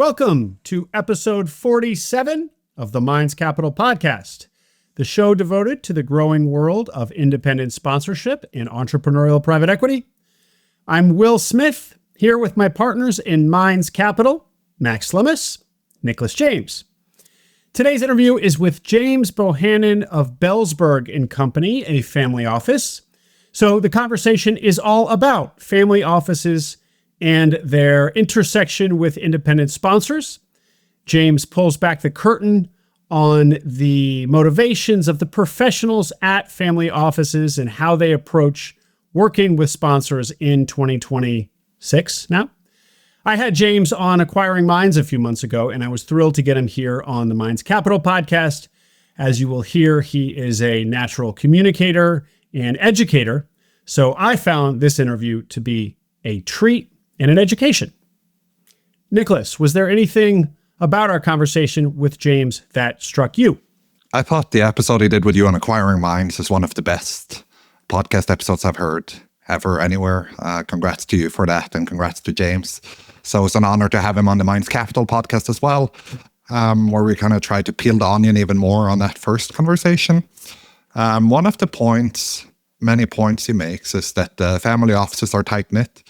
Welcome to episode 47 of the Minds Capital podcast, the show devoted to the growing world of independent sponsorship and entrepreneurial private equity. I'm Will Smith, here with my partners in Minds Capital, Max Lemus, Nicholas James. Today's interview is with James Bohannon of Belzberg and Company, a family office. So the conversation is all about family offices and their intersection with independent sponsors. James pulls back the curtain on the motivations of the professionals at family offices and how they approach working with sponsors in 2026 now. I had James on Acquiring Minds a few months ago, and I was thrilled to get him here on the Minds Capital podcast. As you will hear, he is a natural communicator and educator, so I found this interview to be a treat and an education. Nicholas, was there anything about our conversation with James that struck you? I thought the episode he did with you on Acquiring Minds is one of the best podcast episodes I've heard ever, anywhere. Congrats to you for that, and congrats to James. So it's an honor to have him on the Minds Capital podcast as well, where we kind of try to peel the onion even more on that first conversation. One of the many points he makes is that family offices are tight-knit.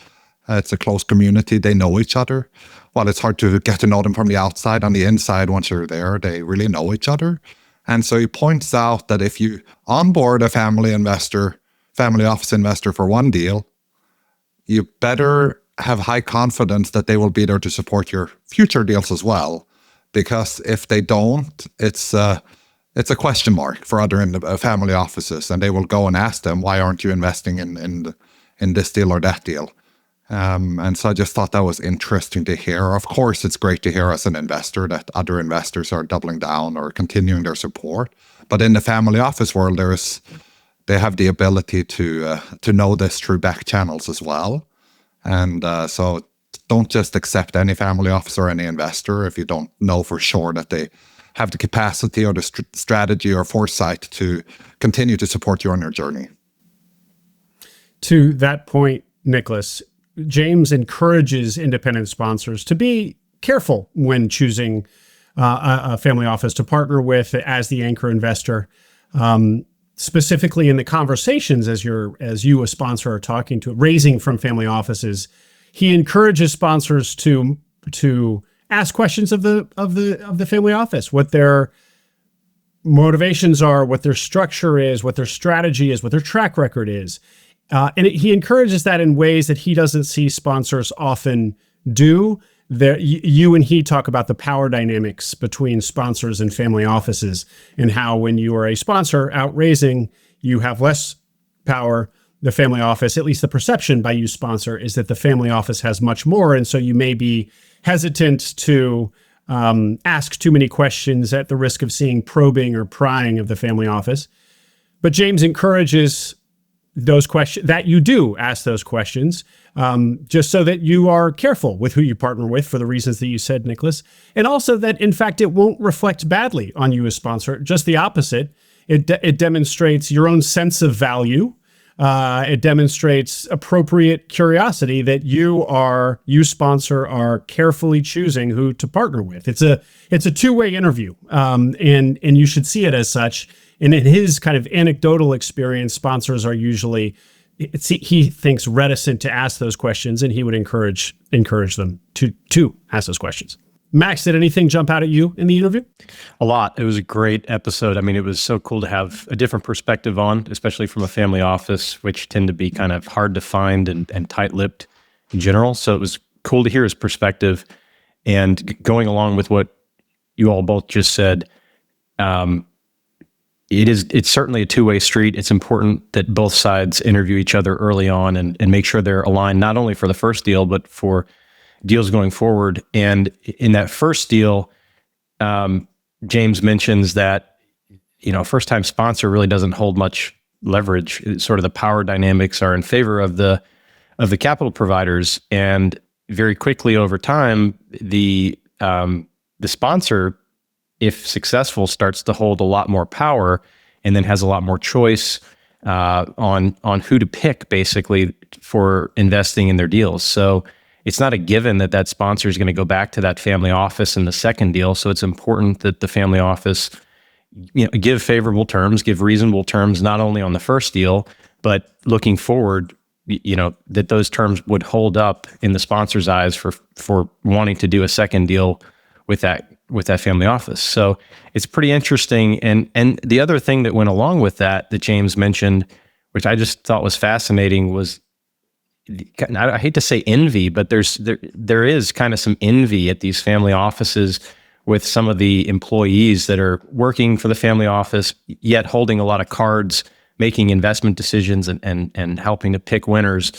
It's a close community. They know each other. While it's hard to get to know them from the outside, on the inside, once you're there, they really know each other. And so he points out that if you onboard a family office investor for one deal, you better have high confidence that they will be there to support your future deals as well. Because if they don't, it's a question mark for other family offices, and they will go and ask them, why aren't you investing in this deal or that deal? And so I just thought that was interesting to hear. Of course, it's great to hear as an investor that other investors are doubling down or continuing their support. But in the family office world, they have the ability to know this through back channels as well. And so don't just accept any family office or any investor if you don't know for sure that they have the capacity or the strategy or foresight to continue to support you on your journey. To that point, Nicholas, James encourages independent sponsors to be careful when choosing a family office to partner with as the anchor investor. Specifically in the conversations as you, a sponsor, are talking to, raising from family offices, he encourages sponsors to ask questions of the family office, what their motivations are, what their structure is, what their strategy is, what their track record is. And he encourages that in ways that he doesn't see sponsors often do. You and he talk about the power dynamics between sponsors and family offices, and how when you are a sponsor out raising, you have less power. The family office, at least the perception by you sponsor, is that the family office has much more. And so you may be hesitant to ask too many questions at the risk of seeing probing or prying of the family office. But James encourages those questions, that you do ask those questions, just so that you are careful with who you partner with for the reasons that you said, Nicholas. And also that, in fact, it won't reflect badly on you as sponsor. Just the opposite. It demonstrates your own sense of value. It demonstrates appropriate curiosity that you sponsor are carefully choosing who to partner with. It's a two-way interview, and you should see it as such. And in his kind of anecdotal experience, sponsors are usually, he thinks, reticent to ask those questions, and he would encourage them to ask those questions. Max, did anything jump out at you in the interview? A lot. It was a great episode. I mean, it was so cool to have a different perspective on, especially from a family office, which tend to be kind of hard to find and tight-lipped in general. So it was cool to hear his perspective. And going along with what you all both just said, it's certainly a two-way street. It's important that both sides interview each other early on and make sure they're aligned, not only for the first deal, but for deals going forward. And in that first deal, James mentions that, first-time sponsor really doesn't hold much leverage. Sort of the power dynamics are in favor of the capital providers. And very quickly over time, the sponsor, if successful, starts to hold a lot more power and then has a lot more choice on who to pick, basically, for investing in their deals. So it's not a given that that sponsor is going to go back to that family office in the second deal. So it's important that the family office, give favorable terms, give reasonable terms, not only on the first deal, but looking forward, that those terms would hold up in the sponsor's eyes for wanting to do a second deal with that family office. So it's pretty interesting. And the other thing that went along with that James mentioned, which I just thought was fascinating, was, I hate to say envy, but there is kind of some envy at these family offices with some of the employees that are working for the family office, yet holding a lot of cards, making investment decisions and helping to pick winners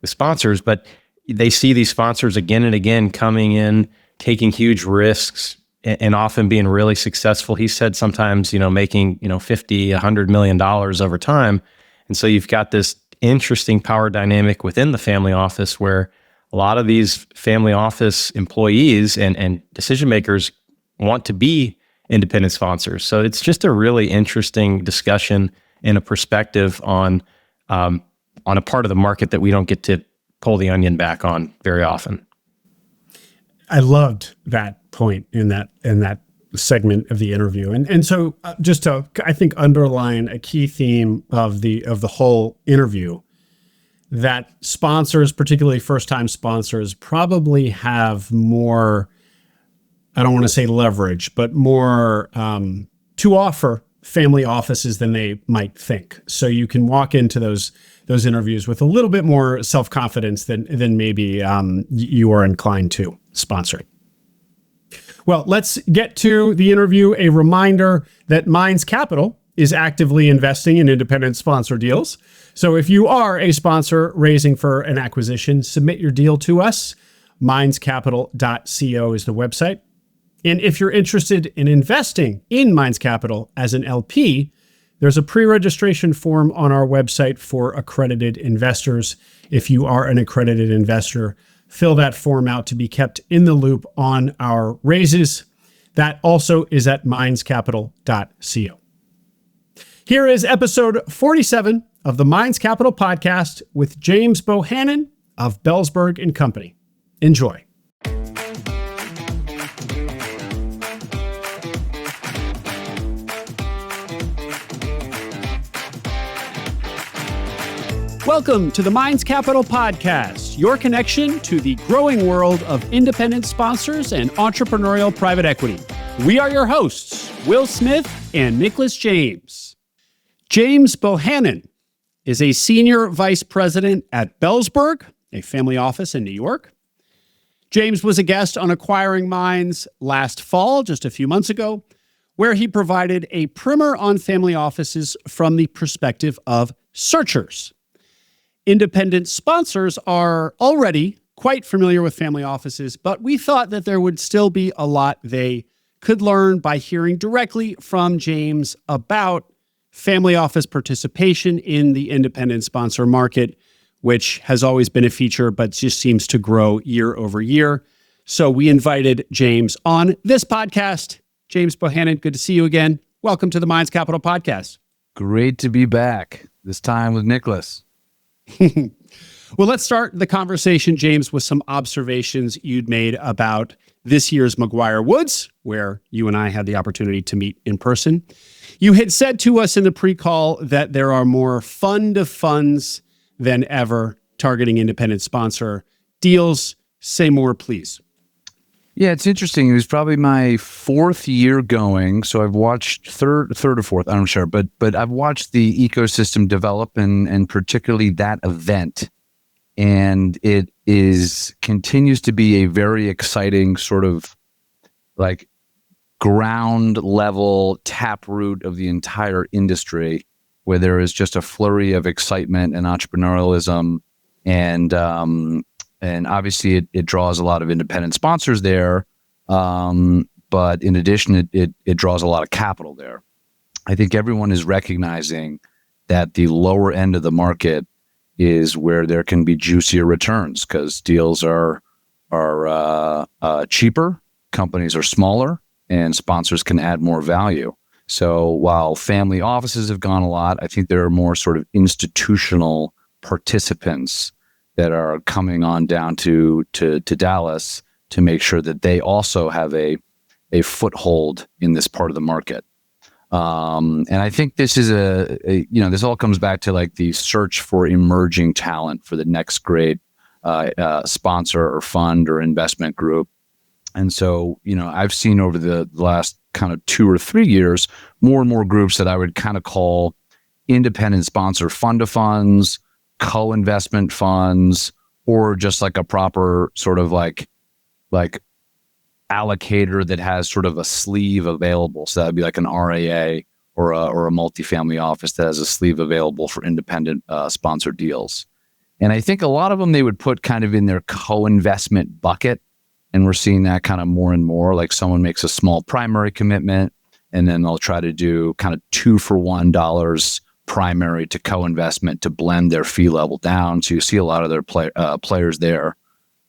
with sponsors. But they see these sponsors again and again coming in, taking huge risks, and often being really successful. He said sometimes, making, $50, $100 million over time. And so you've got this interesting power dynamic within the family office where a lot of these family office employees and decision makers want to be independent sponsors. So it's just a really interesting discussion and a perspective on a part of the market that we don't get to pull the onion back on very often. I loved that point in that segment of the interview. And so just to, I think, underline a key theme of the whole interview, that sponsors, particularly first-time sponsors, probably have more, I don't want to say leverage, but more to offer family offices than they might think. So you can walk into those interviews with a little bit more self-confidence than maybe you are inclined to sponsor. Well, let's get to the interview. A reminder that Minds Capital is actively investing in independent sponsor deals. So if you are a sponsor raising for an acquisition, submit your deal to us. mindscapital.co is the website. And if you're interested in investing in Minds Capital as an LP, there's a pre-registration form on our website for accredited investors. If you are an accredited investor, fill that form out to be kept in the loop on our raises. That also is at mindscapital.co. Here is episode 47 of the Minds Capital podcast with James Bohannon of Belzberg and Company. Enjoy. Welcome to the Minds Capital podcast, your connection to the growing world of independent sponsors and entrepreneurial private equity. We are your hosts, Will Smith and Nicholas James. James Bohannon is a senior vice president at Belzberg, a family office in New York. James was a guest on Acquiring Minds last fall, just a few months ago, where he provided a primer on family offices from the perspective of searchers. Independent sponsors are already quite familiar with family offices, but we thought that there would still be a lot they could learn by hearing directly from James about family office participation in the independent sponsor market, which has always been a feature, but just seems to grow year over year. So we invited James on this podcast. James Bohannon, good to see you again. Welcome to the Minds Capital podcast. Great to be back, this time with Nicholas. Well, let's start the conversation, James, with some observations you'd made about this year's McGuire Woods, where you and I had the opportunity to meet in person. You had said to us in the pre-call that there are more fund of funds than ever targeting independent sponsor deals. Say more, please. Yeah, it's interesting. It was probably my fourth year going, so I've watched third or fourth, I'm not sure, but I've watched the ecosystem develop and particularly that event. And it continues to be a very exciting sort of like ground level taproot of the entire industry, where there is just a flurry of excitement and entrepreneurialism, and obviously it draws a lot of independent sponsors there, but in addition, it draws a lot of capital there. I think everyone is recognizing that the lower end of the market is where there can be juicier returns because deals are cheaper, companies are smaller, and sponsors can add more value. So while family offices have gone a lot, I think there are more sort of institutional participants that are coming on down to Dallas to make sure that they also have a foothold in this part of the market. And I think this is this all comes back to like the search for emerging talent for the next great sponsor or fund or investment group. And so, I've seen over the last kind of 2 or 3 years, more and more groups that I would kind of call independent sponsor fund of funds, co-investment funds, or just like a proper sort of like allocator that has sort of a sleeve available. So that'd be like an RAA or a multifamily office that has a sleeve available for independent sponsor deals. And I think a lot of them they would put kind of in their co-investment bucket. And we're seeing that kind of more and more, like someone makes a small primary commitment and then they'll try to do kind of $2-for-$1 primary to co-investment to blend their fee level down. So you see a lot of their players there.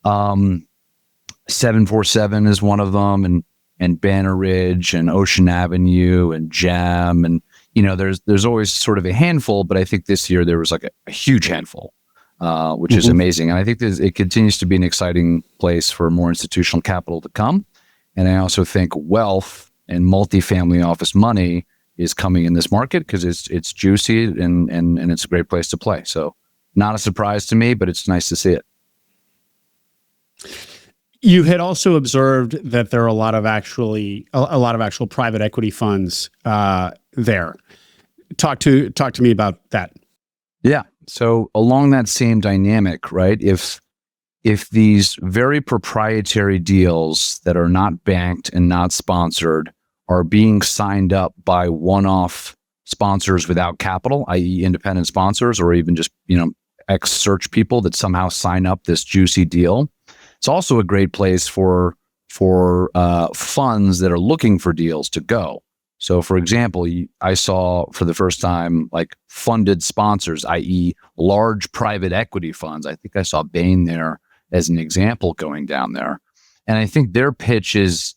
747 is one of them, and Banner Ridge and Ocean Avenue and Gem. And, there's always sort of a handful, but I think this year there was like a huge handful. Which is amazing. And I think it continues to be an exciting place for more institutional capital to come. And I also think wealth and multifamily office money is coming in this market because it's juicy and it's a great place to play. So not a surprise to me, but it's nice to see it. You had also observed that there are a lot of actual private equity funds there. Talk to me about that. Yeah. So along that same dynamic, right? If these very proprietary deals that are not banked and not sponsored are being signed up by one-off sponsors without capital, i.e. independent sponsors, or even just, ex-search people that somehow sign up this juicy deal, it's also a great place for funds that are looking for deals to go. So, for example, I saw for the first time like funded sponsors, i.e. large private equity funds. I think I saw Bain there as an example going down there. And I think their pitch is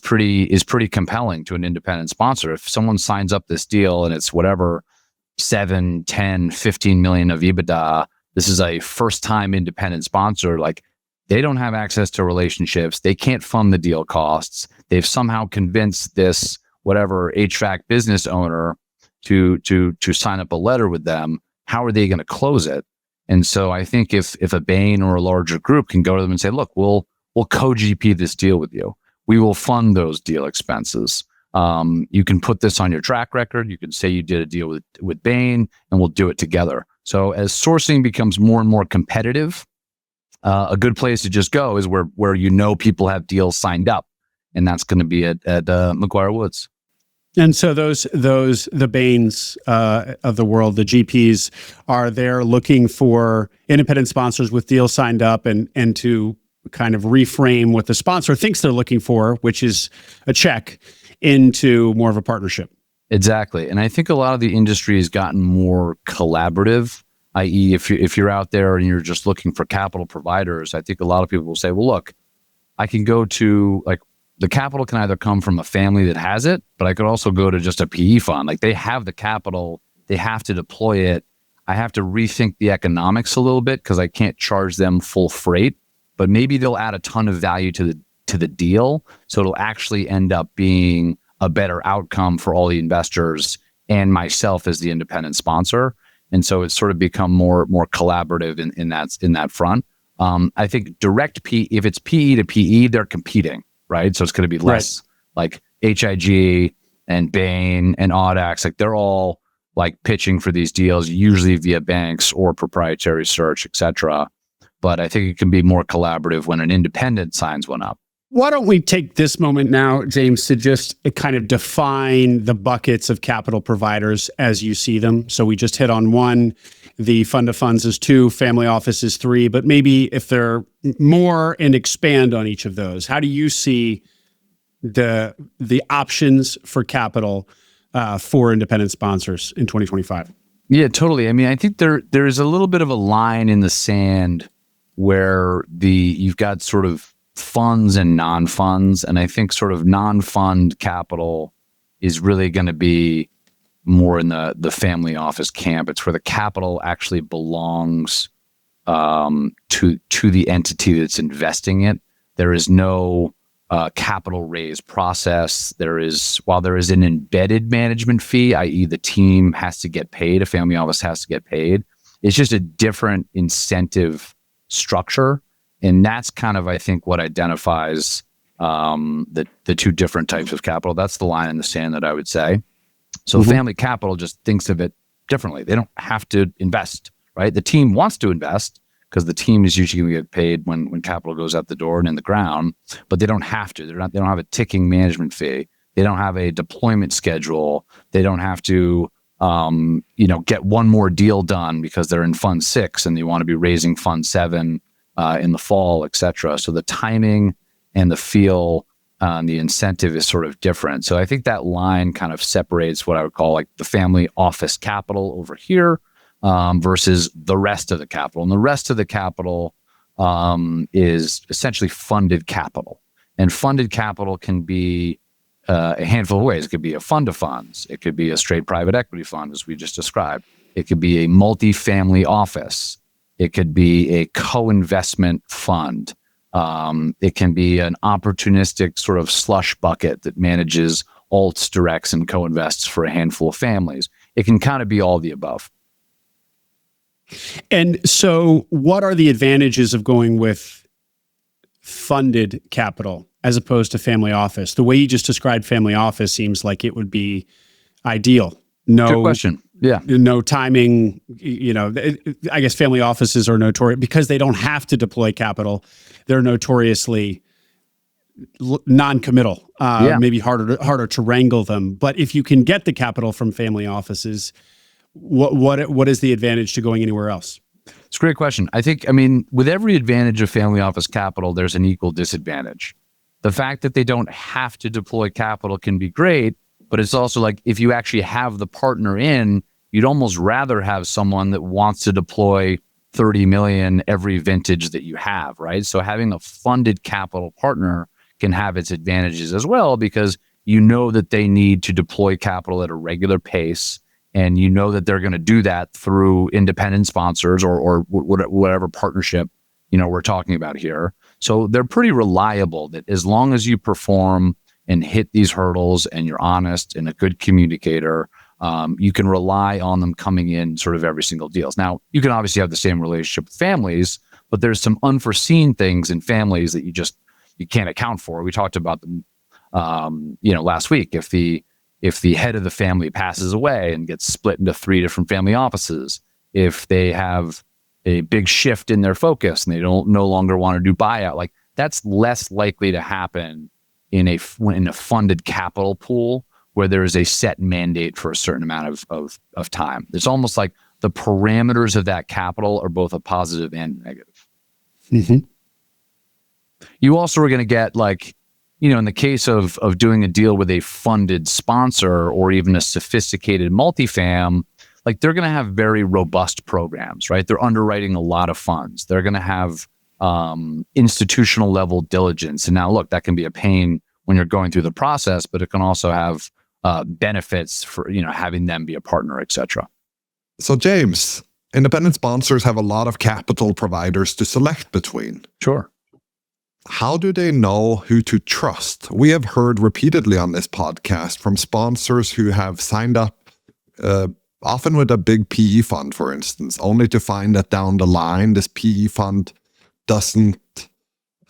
pretty compelling to an independent sponsor. If someone signs up this deal and it's whatever, 7, 10, 15 million of EBITDA, this is a first-time independent sponsor, like they don't have access to relationships. They can't fund the deal costs. They've somehow convinced this whatever HVAC business owner to sign up a letter with them. How are they going to close it? And so I think if a Bain or a larger group can go to them and say, look, we'll co-GP this deal with you. We will fund those deal expenses. You can put this on your track record. You can say you did a deal with Bain and we'll do it together. So as sourcing becomes more and more competitive, a good place to just go is where people have deals signed up. And that's going to be at McGuire Woods. And so the Bains of the world, the GPs, are there looking for independent sponsors with deals signed up and to kind of reframe what the sponsor thinks they're looking for, which is a check, into more of a partnership. Exactly. And I think a lot of the industry has gotten more collaborative, i.e. if you're out there and you're just looking for capital providers, I think a lot of people will say, well, look, I can go to like, the capital can either come from a family that has it, but I could also go to just a PE fund. Like they have the capital, they have to deploy it. I have to rethink the economics a little bit because I can't charge them full freight, but maybe they'll add a ton of value to the deal. So it'll actually end up being a better outcome for all the investors and myself as the independent sponsor. And so it's sort of become more collaborative in that front. I think direct PE, if it's PE to PE, they're competing. Right. So it's going to be less like HIG and Bain and Audax. Like they're all like pitching for these deals, usually via banks or proprietary search, et cetera. But I think it can be more collaborative when an independent signs one up. Why don't we take this moment now, James, to just kind of define the buckets of capital providers as you see them. So we just hit on one, the fund of funds is 2, family office is 3, but maybe if there are more and expand on each of those, how do you see the options for capital for independent sponsors in 2025? Yeah, totally. I mean, I think there is a little bit of a line in the sand where you've got sort of funds and non-funds. And I think sort of non-fund capital is really going to be more in the family office camp. It's where the capital actually belongs to the entity that's investing it. There is no capital raise process. While there is an embedded management fee, i.e. the team has to get paid, a family office has to get paid, it's just a different incentive structure. And that's kind of, I think, what identifies the two different types of capital. That's the line in the sand that I would say. So family capital just thinks of it differently. They don't have to invest, right? The team wants to invest because the team is usually going to get paid when capital goes out the door and in the ground, but they don't have to. They don't have a ticking management fee. They don't have a deployment schedule. They don't have to, get one more deal done because they're in Fund 6 and they want to be raising Fund 7 in the fall, et cetera. So the timing and the feel and the incentive is sort of different. So I think that line kind of separates what I would call like the family office capital over here versus the rest of the capital. And the rest of the capital is essentially funded capital. And funded capital can be a handful of ways. It could be a fund of funds. It could be a straight private equity fund, as we just described. It could be a multifamily office. It could be a co-investment fund. It can be an opportunistic sort of slush bucket that manages alts, directs, and co-invests for a handful of families. It can kind of be all the above. And so what are the advantages of going with funded capital as opposed to family office? The way you just described family office seems like it would be ideal. No, good question. Yeah. No timing, I guess family offices are notorious because they don't have to deploy capital. They're notoriously non-committal, maybe harder to wrangle them. But if you can get the capital from family offices, what is the advantage to going anywhere else? It's a great question. I mean, with every advantage of family office capital, there's an equal disadvantage. The fact that they don't have to deploy capital can be great, but it's also like if you actually have the partner in, you'd almost rather have someone that wants to deploy 30 million every vintage that you have, right? So having a funded capital partner can have its advantages as well because you know that they need to deploy capital at a regular pace. And you know that they're going to do that through independent sponsors or whatever partnership, we're talking about here. So they're pretty reliable that as long as you perform and hit these hurdles and you're honest and a good communicator, you can rely on them coming in sort of every single deal. Now, you can obviously have the same relationship with families, but there's some unforeseen things in families that you can't account for. We talked about them, last week. If the head of the family passes away and gets split into 3 different family offices, if they have a big shift in their focus and they no longer want to do buyout, like that's less likely to happen in a funded capital pool where there is a set mandate for a certain amount of time. It's almost like the parameters of that capital are both a positive and negative. Mm-hmm. You also are going to get in the case of doing a deal with a funded sponsor or even a sophisticated multifam, they're going to have very robust programs, right? They're underwriting a lot of funds. They're going to have institutional level diligence. And now, look, that can be a pain when you're going through the process, but it can also have benefits for having them be a partner, et cetera. So, James, independent sponsors have a lot of capital providers to select between. Sure. How do they know who to trust? We have heard repeatedly on this podcast from sponsors who have signed up, often with a big PE fund, for instance, only to find that down the line, this PE fund doesn't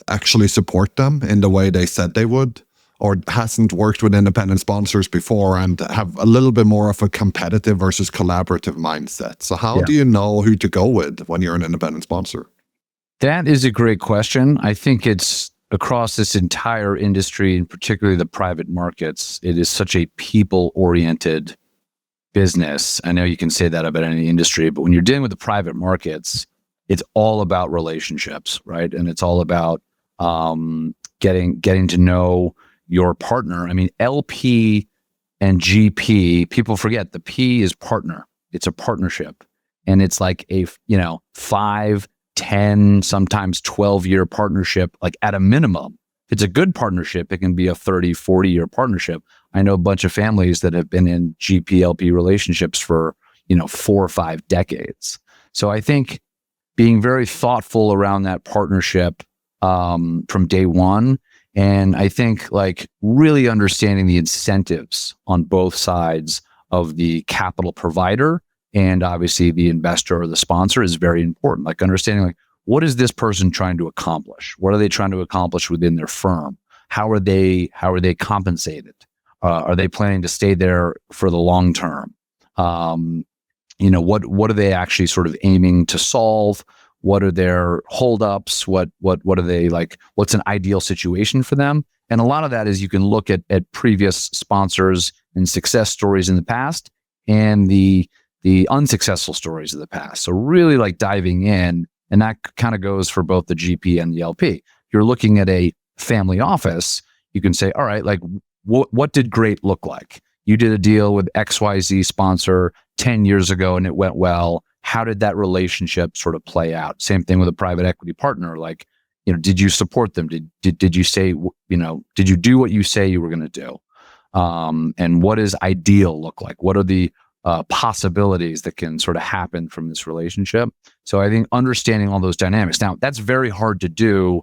actually support them in the way they said they would, or hasn't worked with independent sponsors before and have a little bit more of a competitive versus collaborative mindset. So how do you know who to go with when you're an independent sponsor? That is a great question. I think it's across this entire industry, and particularly the private markets, it is such a people-oriented business. I know you can say that about any industry, but when you're dealing with the private markets, it's all about relationships, right? And it's all about getting to know your partner. I mean, LP and GP, people forget the P is partner. It's a partnership. And it's like a 5, 10, sometimes 12-year partnership, at a minimum. If it's a good partnership, it can be a 30, 40-year partnership. I know a bunch of families that have been in GP-LP relationships for, 4 or 5 decades. So I think being very thoughtful around that partnership from day one. And I think like really understanding the incentives on both sides of the capital provider and obviously the investor or the sponsor is very important. Like understanding like, what is this person trying to accomplish? What are they trying to accomplish within their firm? How are they compensated? Are they planning to stay there for the long term? What are they actually sort of aiming to solve? What are their holdups? What are they like? What's an ideal situation for them? And a lot of that is you can look at previous sponsors and success stories in the past and the unsuccessful stories of the past. So really like diving in, and that kind of goes for both the GP and the LP. If you're looking at a family office, you can say, all right, like what did great look like? You did a deal with XYZ sponsor 10 years ago and it went well. How did that relationship sort of play out? Same thing with a private equity partner. Like, did you support them? Did you say, did you do what you say you were going to do? And what does ideal look like? What are the possibilities that can sort of happen from this relationship? So I think understanding all those dynamics. Now, that's very hard to do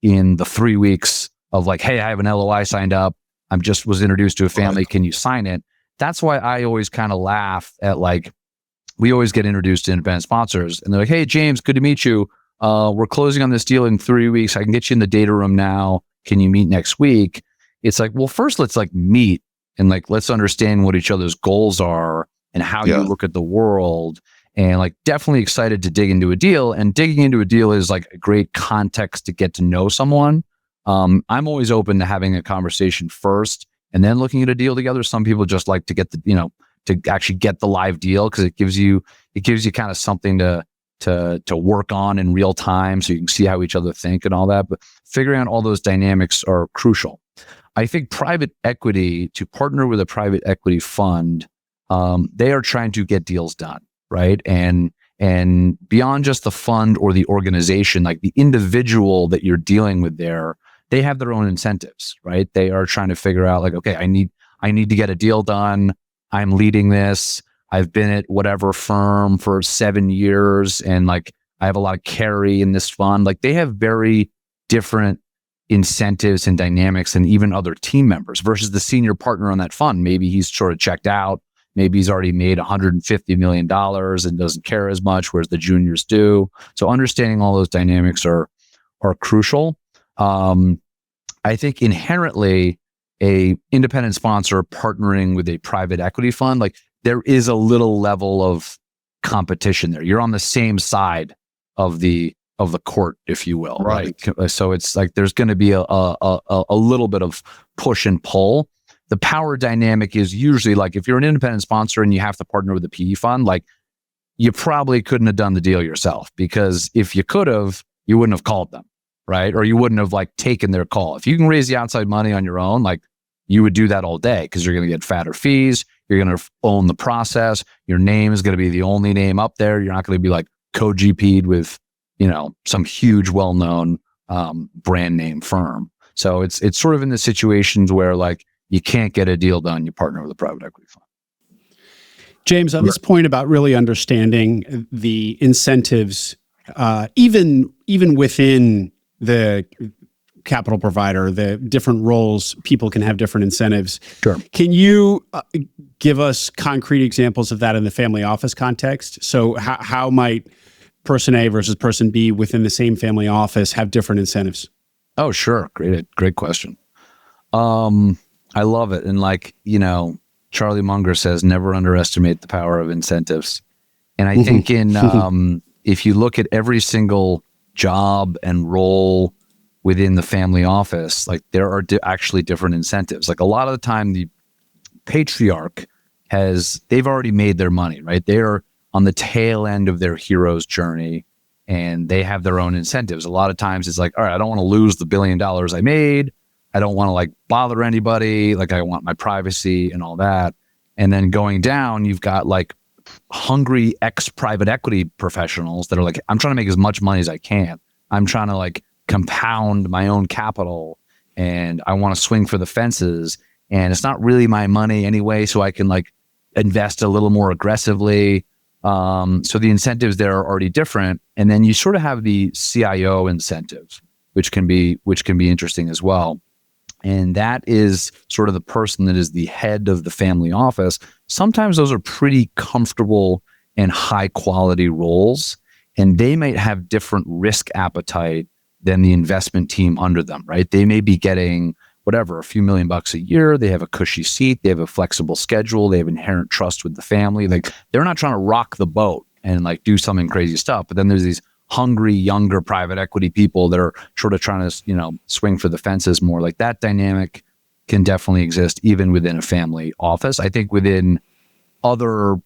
in the 3 weeks of like, hey, I have an LOI signed up. was introduced to a family. Can you sign it? That's why I always kind of laugh at like, we always get introduced to independent sponsors and they're like, hey, James, good to meet you. We're closing on this deal in 3 weeks. I can get you in the data room now. Can you meet next week? It's like, well, first let's like meet and like, let's understand what each other's goals are and how you look at the world, and like definitely excited to dig into a deal. And digging into a deal is like a great context to get to know someone. I'm always open to having a conversation first and then looking at a deal together. Some people just like to get to actually get the live deal because it gives you kind of something to work on in real time so you can see how each other think and all that. But figuring out all those dynamics are crucial. I think private equity, to partner with a private equity fund, they are trying to get deals done, right? And beyond just the fund or the organization, like the individual that you're dealing with there, they have their own incentives, right? They are trying to figure out like, okay, I need to get a deal done. I'm leading this. I've been at whatever firm for 7 years and like I have a lot of carry in this fund. Like they have very different incentives and dynamics than even other team members versus the senior partner on that fund. Maybe he's sort of checked out. Maybe he's already made $150 million and doesn't care as much, whereas the juniors do. So understanding all those dynamics are crucial. I think inherently a independent sponsor partnering with a private equity fund, like there is a little level of competition there. You're on the same side of the court, if you will. Right. So it's like there's going to be a little bit of push and pull. The power dynamic is usually like if you're an independent sponsor and you have to partner with a PE fund, like you probably couldn't have done the deal yourself, because if you could have, you wouldn't have called them, right? Or you wouldn't have like taken their call. If you can raise the outside money on your own, like you would do that all day because you're going to get fatter fees. You're going to own the process. Your name is going to be the only name up there. You're not going to be like co-GP'd with, some huge, well-known brand name firm. So it's sort of in the situations where like you can't get a deal done, you partner with a private equity fund. James, on this point about really understanding the incentives, even within the capital provider, the different roles, people can have different incentives. Sure. Can you give us concrete examples of that in the family office context? So how might person A versus person B within the same family office have different incentives? Oh, sure. Great question. I love it. And like, Charlie Munger says, never underestimate the power of incentives. And I think if you look at every single job and role within the family office, like there are actually different incentives. Like a lot of the time, the patriarch they've already made their money, right? They are on the tail end of their hero's journey and they have their own incentives. A lot of times it's like, all right, I don't want to lose the $1 billion I made. I don't want to like bother anybody. Like I want my privacy and all that. And then going down, you've got like hungry ex-private equity professionals that are like, I'm trying to make as much money as I can. I'm trying to like compound my own capital and I want to swing for the fences. And it's not really my money anyway. So I can like invest a little more aggressively. So the incentives there are already different. And then you sort of have the CIO incentives, which can be interesting as well. And that is sort of the person that is the head of the family office. Sometimes those are pretty comfortable and high quality roles, and they might have different risk appetite than the investment team under them, right? They may be getting whatever, a few $1,000,000 a year. They have a cushy seat. They have a flexible schedule. They have inherent trust with the family. Like, they're not trying to rock the boat and like do something crazy stuff. But then there's these hungry, younger private equity people that are sort of trying to, swing for the fences more. Like, that dynamic can definitely exist even within a family office. I think within other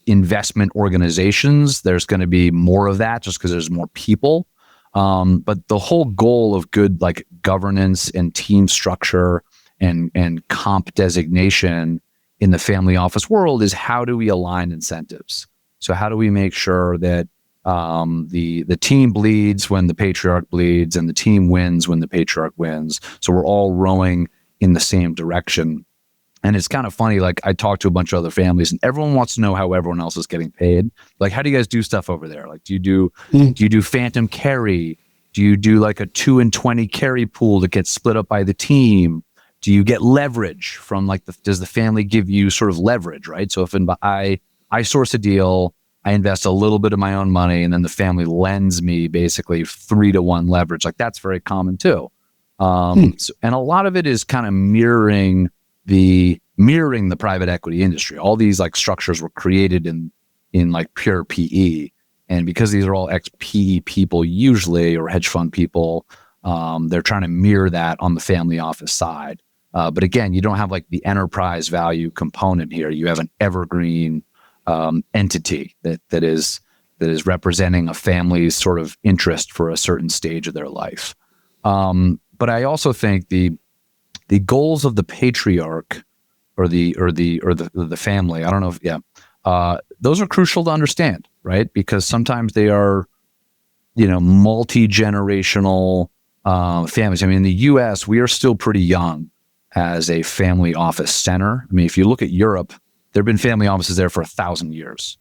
investment organizations, there's going to be more of that just because there's more people. But the whole goal of good like governance and team structure and comp designation in the family office world is, how do we align incentives? So how do we make sure that the team bleeds when the patriarch bleeds, and the team wins when the patriarch wins? So we're all rowing in the same direction. And it's kind of funny, like, I talked to a bunch of other families and everyone wants to know how everyone else is getting paid. Like, how do you guys do stuff over there? Like, do you do phantom carry? Do you do like a 2 and 20 carry pool that gets split up by the team? Do you get leverage from like does the family give you sort of leverage, right? So if I source a deal, I invest a little bit of my own money, and then the family lends me basically 3-to-1 leverage. Like, that's very common too. And a lot of it is kind of mirroring the private equity industry. All these like structures were created in like pure PE, and because these are all ex-PE people usually, or hedge fund people, they're trying to mirror that on the family office side. But again, you don't have like the enterprise value component here. You have an evergreen entity that is representing a family's sort of interest for a certain stage of their life. But I also think the goals of the patriarch or the family, I don't know if, those are crucial to understand, right? Because sometimes they are, multi-generational families. I mean, in the US, we are still pretty young as a family office center. I mean, if you look at Europe, there have been family offices there for 1,000 years.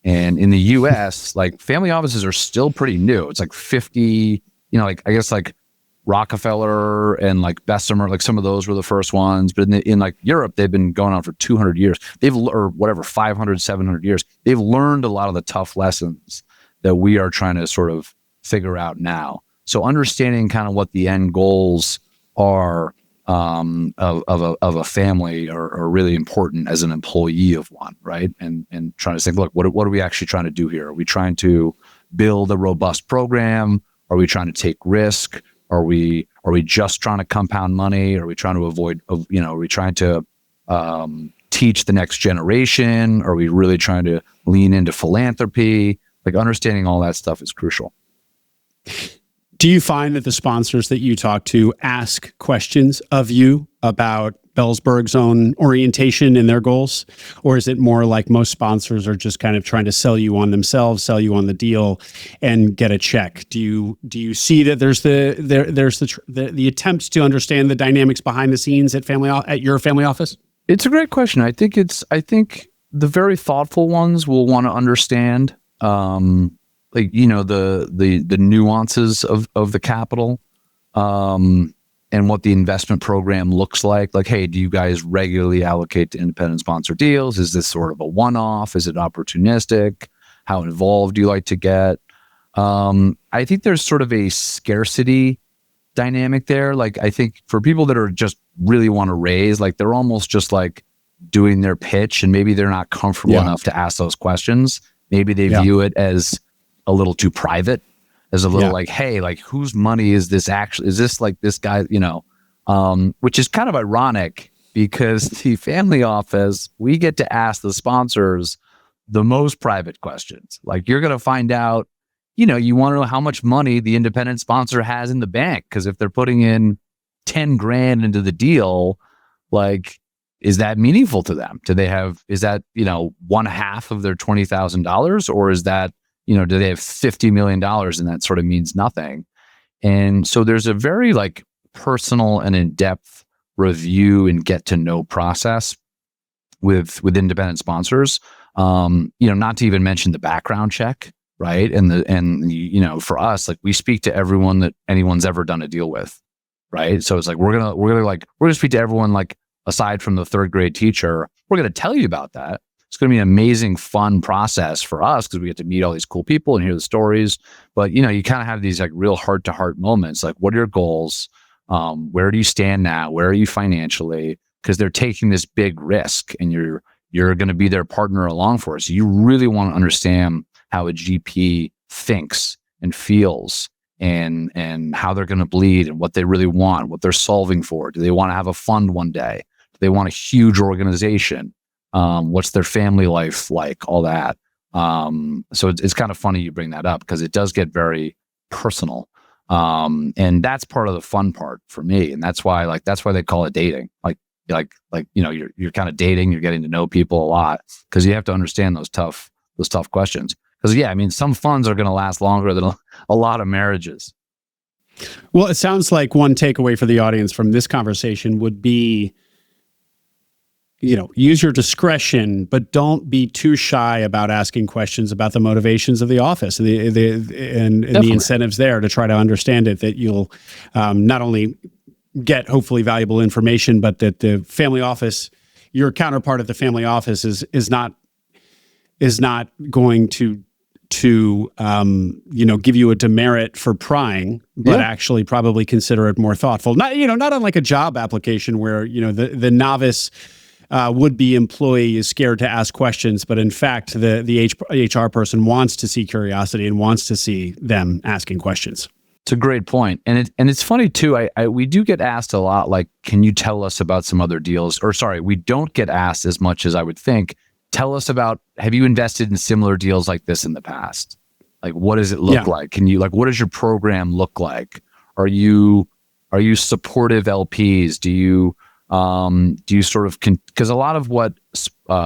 And in the US, like, family offices are still pretty new. It's like 50, like, I guess like Rockefeller and like Bessemer, like some of those were the first ones. But in like Europe, they've been going on for 200 years. Or whatever, 500, 700 years. They've learned a lot of the tough lessons that we are trying to sort of figure out now. So understanding kind of what the end goals are of a family are really important as an employee of one, right? And trying to think, look, what are we actually trying to do here? Are we trying to build a robust program? Are we trying to take risk? Are we just trying to compound money? Are we trying to avoid, are we trying to teach the next generation? Are we really trying to lean into philanthropy? Like, understanding all that stuff is crucial. Do you find that the sponsors that you talk to ask questions of you about Belzberg's own orientation and their goals? Or is it more like most sponsors are just kind of trying to sell you on themselves, sell you on the deal, and get a check? Do you see that there's the attempt to understand the dynamics behind the scenes at your family office? It's a great question. I think the very thoughtful ones will want to understand like, the nuances of the capital, and what the investment program looks like. Like, hey, do you guys regularly allocate to independent sponsor deals? Is this sort of a one-off? Is it opportunistic? How involved do you like to get? I think there's sort of a scarcity dynamic there. Like, I think for people that are just really want to raise, like, they're almost just like doing their pitch, and maybe they're not comfortable enough to ask those questions. Maybe they view it as a little too private, as a little like, hey, like, whose money is this actually? Is this like this guy, which is kind of ironic, because the family office, we get to ask the sponsors the most private questions. Like, you're going to find out, you want to know how much money the independent sponsor has in the bank. Because if they're putting in 10 grand into the deal, like, is that meaningful to them? Is that, 1/2 of their $20,000? Or is that, do they have $50 million and that sort of means nothing? And so there's a very like personal and in-depth review and get to know process with independent sponsors. Not to even mention the background check, right? And for us, like we speak to everyone that anyone's ever done a deal with, right? So it's like we're gonna speak to everyone, like aside from the third grade teacher, we're gonna tell you about that. It's gonna be an amazing, fun process for us because we get to meet all these cool people and hear the stories. But you kind of have these like real heart to heart moments, like what are your goals? Where do you stand now? Where are you financially? Because they're taking this big risk, and you're going to be their partner along for it. So you really want to understand how a GP thinks and feels, and how they're going to bleed, and what they really want, what they're solving for. Do they want to have a fund one day? Do they want a huge organization? What's their family life like? All that. So it's kind of funny you bring that up because it does get very personal. And that's part of the fun part for me. And that's why they call it dating. You're kind of dating, you're getting to know people a lot because you have to understand those tough questions. Because some funds are going to last longer than a lot of marriages. Well, it sounds like one takeaway for the audience from this conversation would be, use your discretion, but don't be too shy about asking questions about the motivations of the office and the incentives there to try to understand it, that you'll not only get hopefully valuable information, but that the family office, your counterpart at the family office is not going to give you a demerit for prying, but actually probably consider it more thoughtful. Not unlike a job application where, the novice would-be employee is scared to ask questions, but in fact, the HR person wants to see curiosity and wants to see them asking questions. It's a great point. And it's funny too. We do get asked a lot, like, can you tell us about some other deals? Or sorry, we don't get asked as much as I would think. Tell us about, have you invested in similar deals like this in the past? Like, what does it look like? Can you, what does your program look like? Are you supportive LPs? Do you sort of, because a lot of what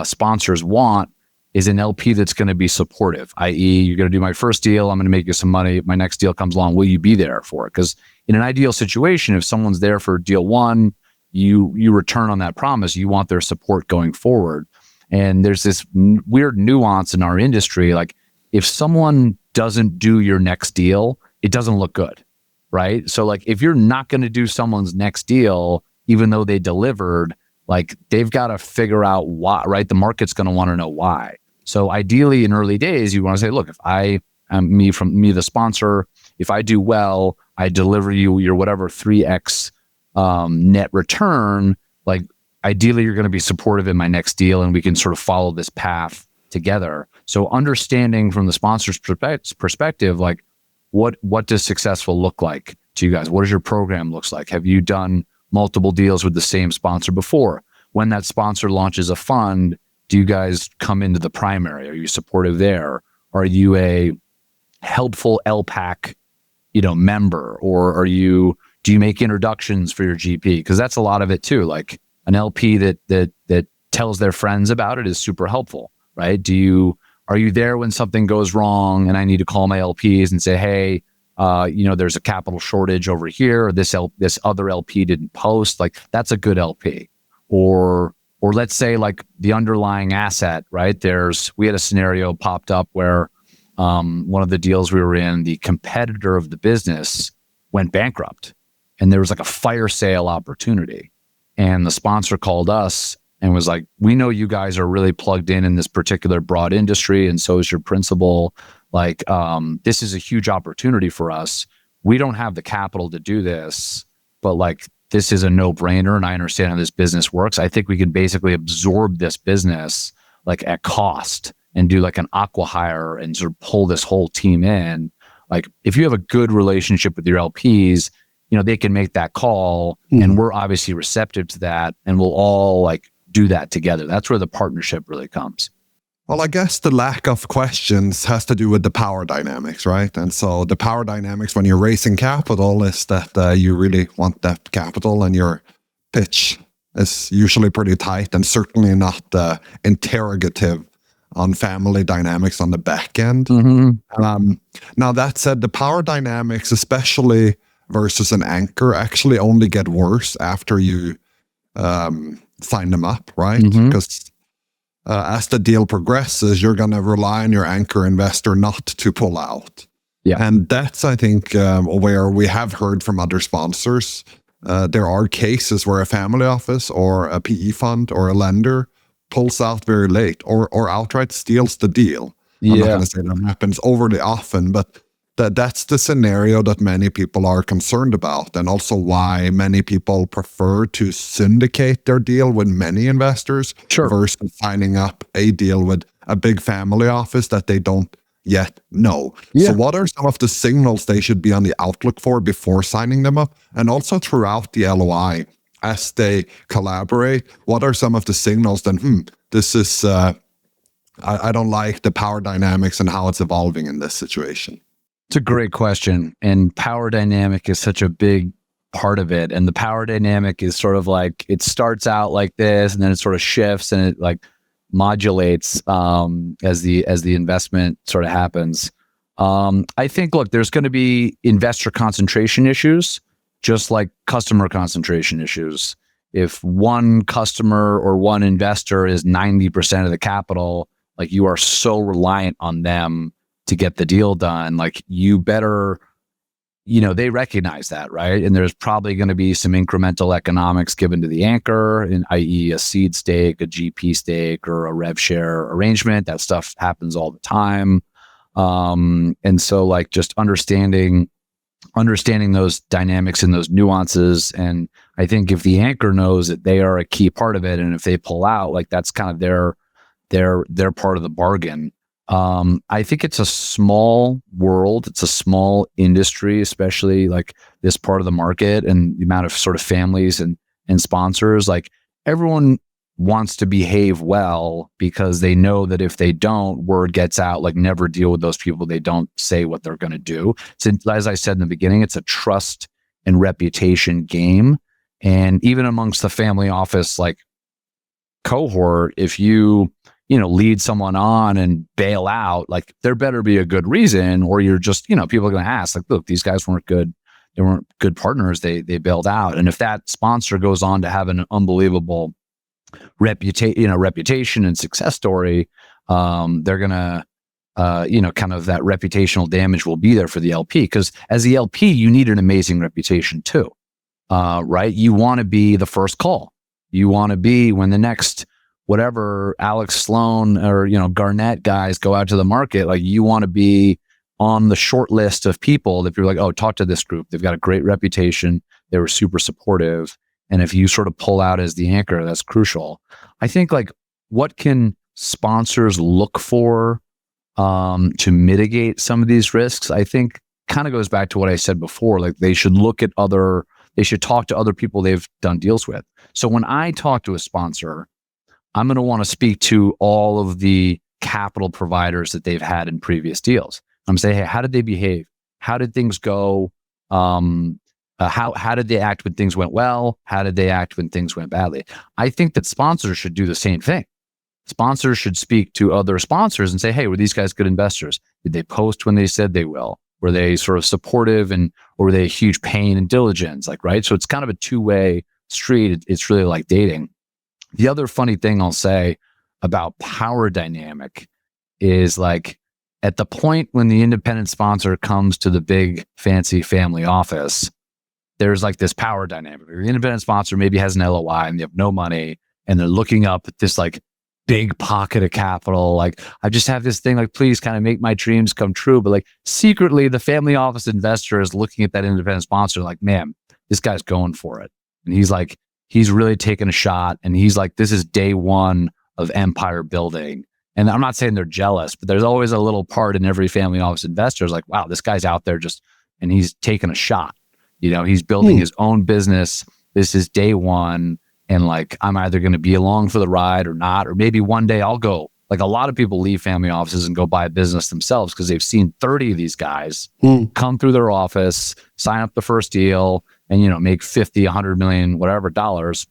sponsors want is an LP that's going to be supportive, i.e. you're going to do my first deal, I'm going to make you some money. If my next deal comes along, will you be there for it? Because in an ideal situation, if someone's there for deal one, you return on that promise. You want their support going forward. And there's this weird nuance in our industry. Like if someone doesn't do your next deal, it doesn't look good, right? So like if you're not going to do someone's next deal, even though they delivered, like they've got to figure out why, right? The market's going to want to know why. So ideally in early days, you want to say, look, if I am the sponsor, if I do well, I deliver you your whatever 3x net return, like ideally you're going to be supportive in my next deal and we can sort of follow this path together. So understanding from the sponsor's perspective, like what does successful look like to you guys? What does your program looks like? Have you done multiple deals with the same sponsor before? When that sponsor launches a fund, do you guys come into the primary? Are you supportive there? Are you a helpful LPAC, member? Or do you make introductions for your GP? Because that's a lot of it too. Like an LP that tells their friends about it is super helpful, right? Are you there when something goes wrong and I need to call my LPs and say, hey, there's a capital shortage over here, or this other LP didn't post, like that's a good LP. Or let's say like the underlying asset, right? We had a scenario popped up where one of the deals we were in, the competitor of the business went bankrupt and there was like a fire sale opportunity. And the sponsor called us and was like, we know you guys are really plugged in this particular broad industry, and so is your principal. Like, this is a huge opportunity for us. We don't have the capital to do this, but like, this is a no-brainer, and I understand how this business works. I think we can basically absorb this business like at cost and do like an acqui-hire and sort of pull this whole team in. Like, if you have a good relationship with your LPs, they can make that call, and we're obviously receptive to that, and we'll all like do that together. That's where the partnership really comes. Well, I guess the lack of questions has to do with the power dynamics, right? And so the power dynamics when you're raising capital is that you really want that capital, and your pitch is usually pretty tight and certainly not interrogative on family dynamics on the back end. Now, that said, the power dynamics, especially versus an anchor, actually only get worse after you sign them up, right? Because as the deal progresses, you're going to rely on your anchor investor not to pull out. Yeah. And that's, I think, where we have heard from other sponsors. There are cases where a family office or a PE fund or a lender pulls out very late or outright steals the deal. I'm not going to say that happens overly often, but that's the scenario that many people are concerned about, and also why many people prefer to syndicate their deal with many investors versus signing up a deal with a big family office that they don't yet know. So what are some of the signals they should be on the outlook for before signing them up? And also throughout the LOI, as they collaborate, what are some of the signals that, this is, I don't like the power dynamics and how it's evolving in this situation? It's a great question. And power dynamic is such a big part of it. And the power dynamic is sort of like, it starts out like this, and then it sort of shifts and it like modulates as the investment sort of happens. I think, look, there's going to be investor concentration issues, just like customer concentration issues. If one customer or one investor is 90% of the capital, like you are so reliant on them to get the deal done, like you better, they recognize that, right? And there's probably going to be some incremental economics given to the anchor, i.e. a seed stake, a GP stake, or a rev share arrangement. That stuff happens all the time. And so like just understanding those dynamics and those nuances. And I think if the anchor knows that they are a key part of it, and if they pull out, like that's kind of their part of the bargain. I think it's a small world. It's a small industry, especially like this part of the market and the amount of sort of families and sponsors. Like everyone wants to behave well because they know that if they don't, word gets out, like never deal with those people. They don't say what they're going to do. So as I said in the beginning, it's a trust and reputation game. And even amongst the family office, like cohort, if you lead someone on and bail out, like there better be a good reason, or you're just, people are going to ask, like, look, these guys weren't good. They weren't good partners. They bailed out. And if that sponsor goes on to have an unbelievable reputation and success story, they're going to, kind of that reputational damage will be there for the LP. Because as the LP, you need an amazing reputation too, right? You want to be the first call. You want to be when the next whatever Alex Sloan or Garnett guys go out to the market, like you want to be on the short list of people that you're like, oh, talk to this group. They've got a great reputation. They were super supportive. And if you sort of pull out as the anchor, that's crucial. I think like what can sponsors look for to mitigate some of these risks? I think kind of goes back to what I said before. Like they should talk to other people they've done deals with. So when I talk to a sponsor, I'm going to want to speak to all of the capital providers that they've had in previous deals. I'm saying, hey, how did they behave? How did things go? How did they act when things went well? How did they act when things went badly? I think that sponsors should do the same thing. Sponsors should speak to other sponsors and say, hey, were these guys good investors? Did they post when they said they will? Were they sort of supportive, or were they a huge pain and diligence? Like, right? So it's kind of a two-way street. It's really like dating. The other funny thing I'll say about power dynamic is like at the point when the independent sponsor comes to the big fancy family office, there's like this power dynamic. The independent sponsor maybe has an LOI and they have no money and they're looking up at this like big pocket of capital. Like, I just have this thing, like, please kind of make my dreams come true. But like secretly the family office investor is looking at that independent sponsor like, man, this guy's going for it. And he's really taking a shot. And he's like, this is day one of empire building. And I'm not saying they're jealous, but there's always a little part in every family office investor is like, wow, this guy's out there and he's taking a shot. He's building his own business. This is day one. And like, I'm either going to be along for the ride or not, or maybe one day I'll go. Like a lot of people leave family offices and go buy a business themselves because they've seen 30 of these guys come through their office, sign up the first deal, and make 50, 100 million, whatever dollars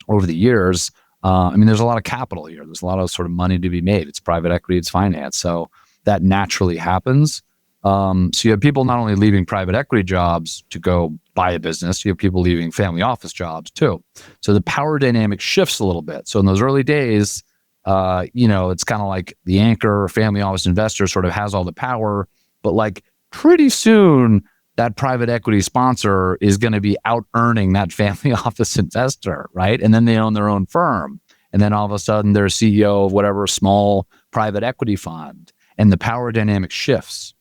over the years. There's a lot of capital here. There's a lot of sort of money to be made. It's private equity, it's finance. So that naturally happens. So you have people not only leaving private equity jobs to go buy a business, you have people leaving family office jobs too. So the power dynamic shifts a little bit. So in those early days, It's kind of like the anchor or family office investor sort of has all the power, but like pretty soon that private equity sponsor is going to be out earning that family office investor, right? And then they own their own firm. And then all of a sudden they're CEO of whatever small private equity fund, and the power dynamic shifts.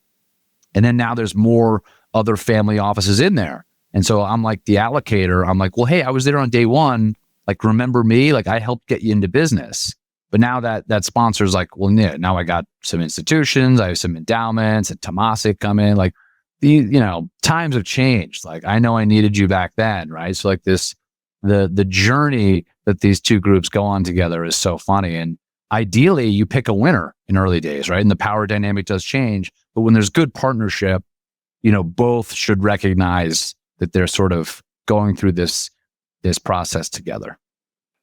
And then now there's more other family offices in there. And so I'm like the allocator. I'm like, well, hey, I was there on day one. Like, remember me? Like, I helped get you into business. But now that sponsor's like, well, yeah, now I got some institutions, I have some endowments, and Tomasic come in. Like, times have changed. Like, I know I needed you back then, right? So like the journey that these two groups go on together is so funny. And ideally, you pick a winner in early days, right? And the power dynamic does change. But when there's good partnership, both should recognize that they're sort of going through this process together.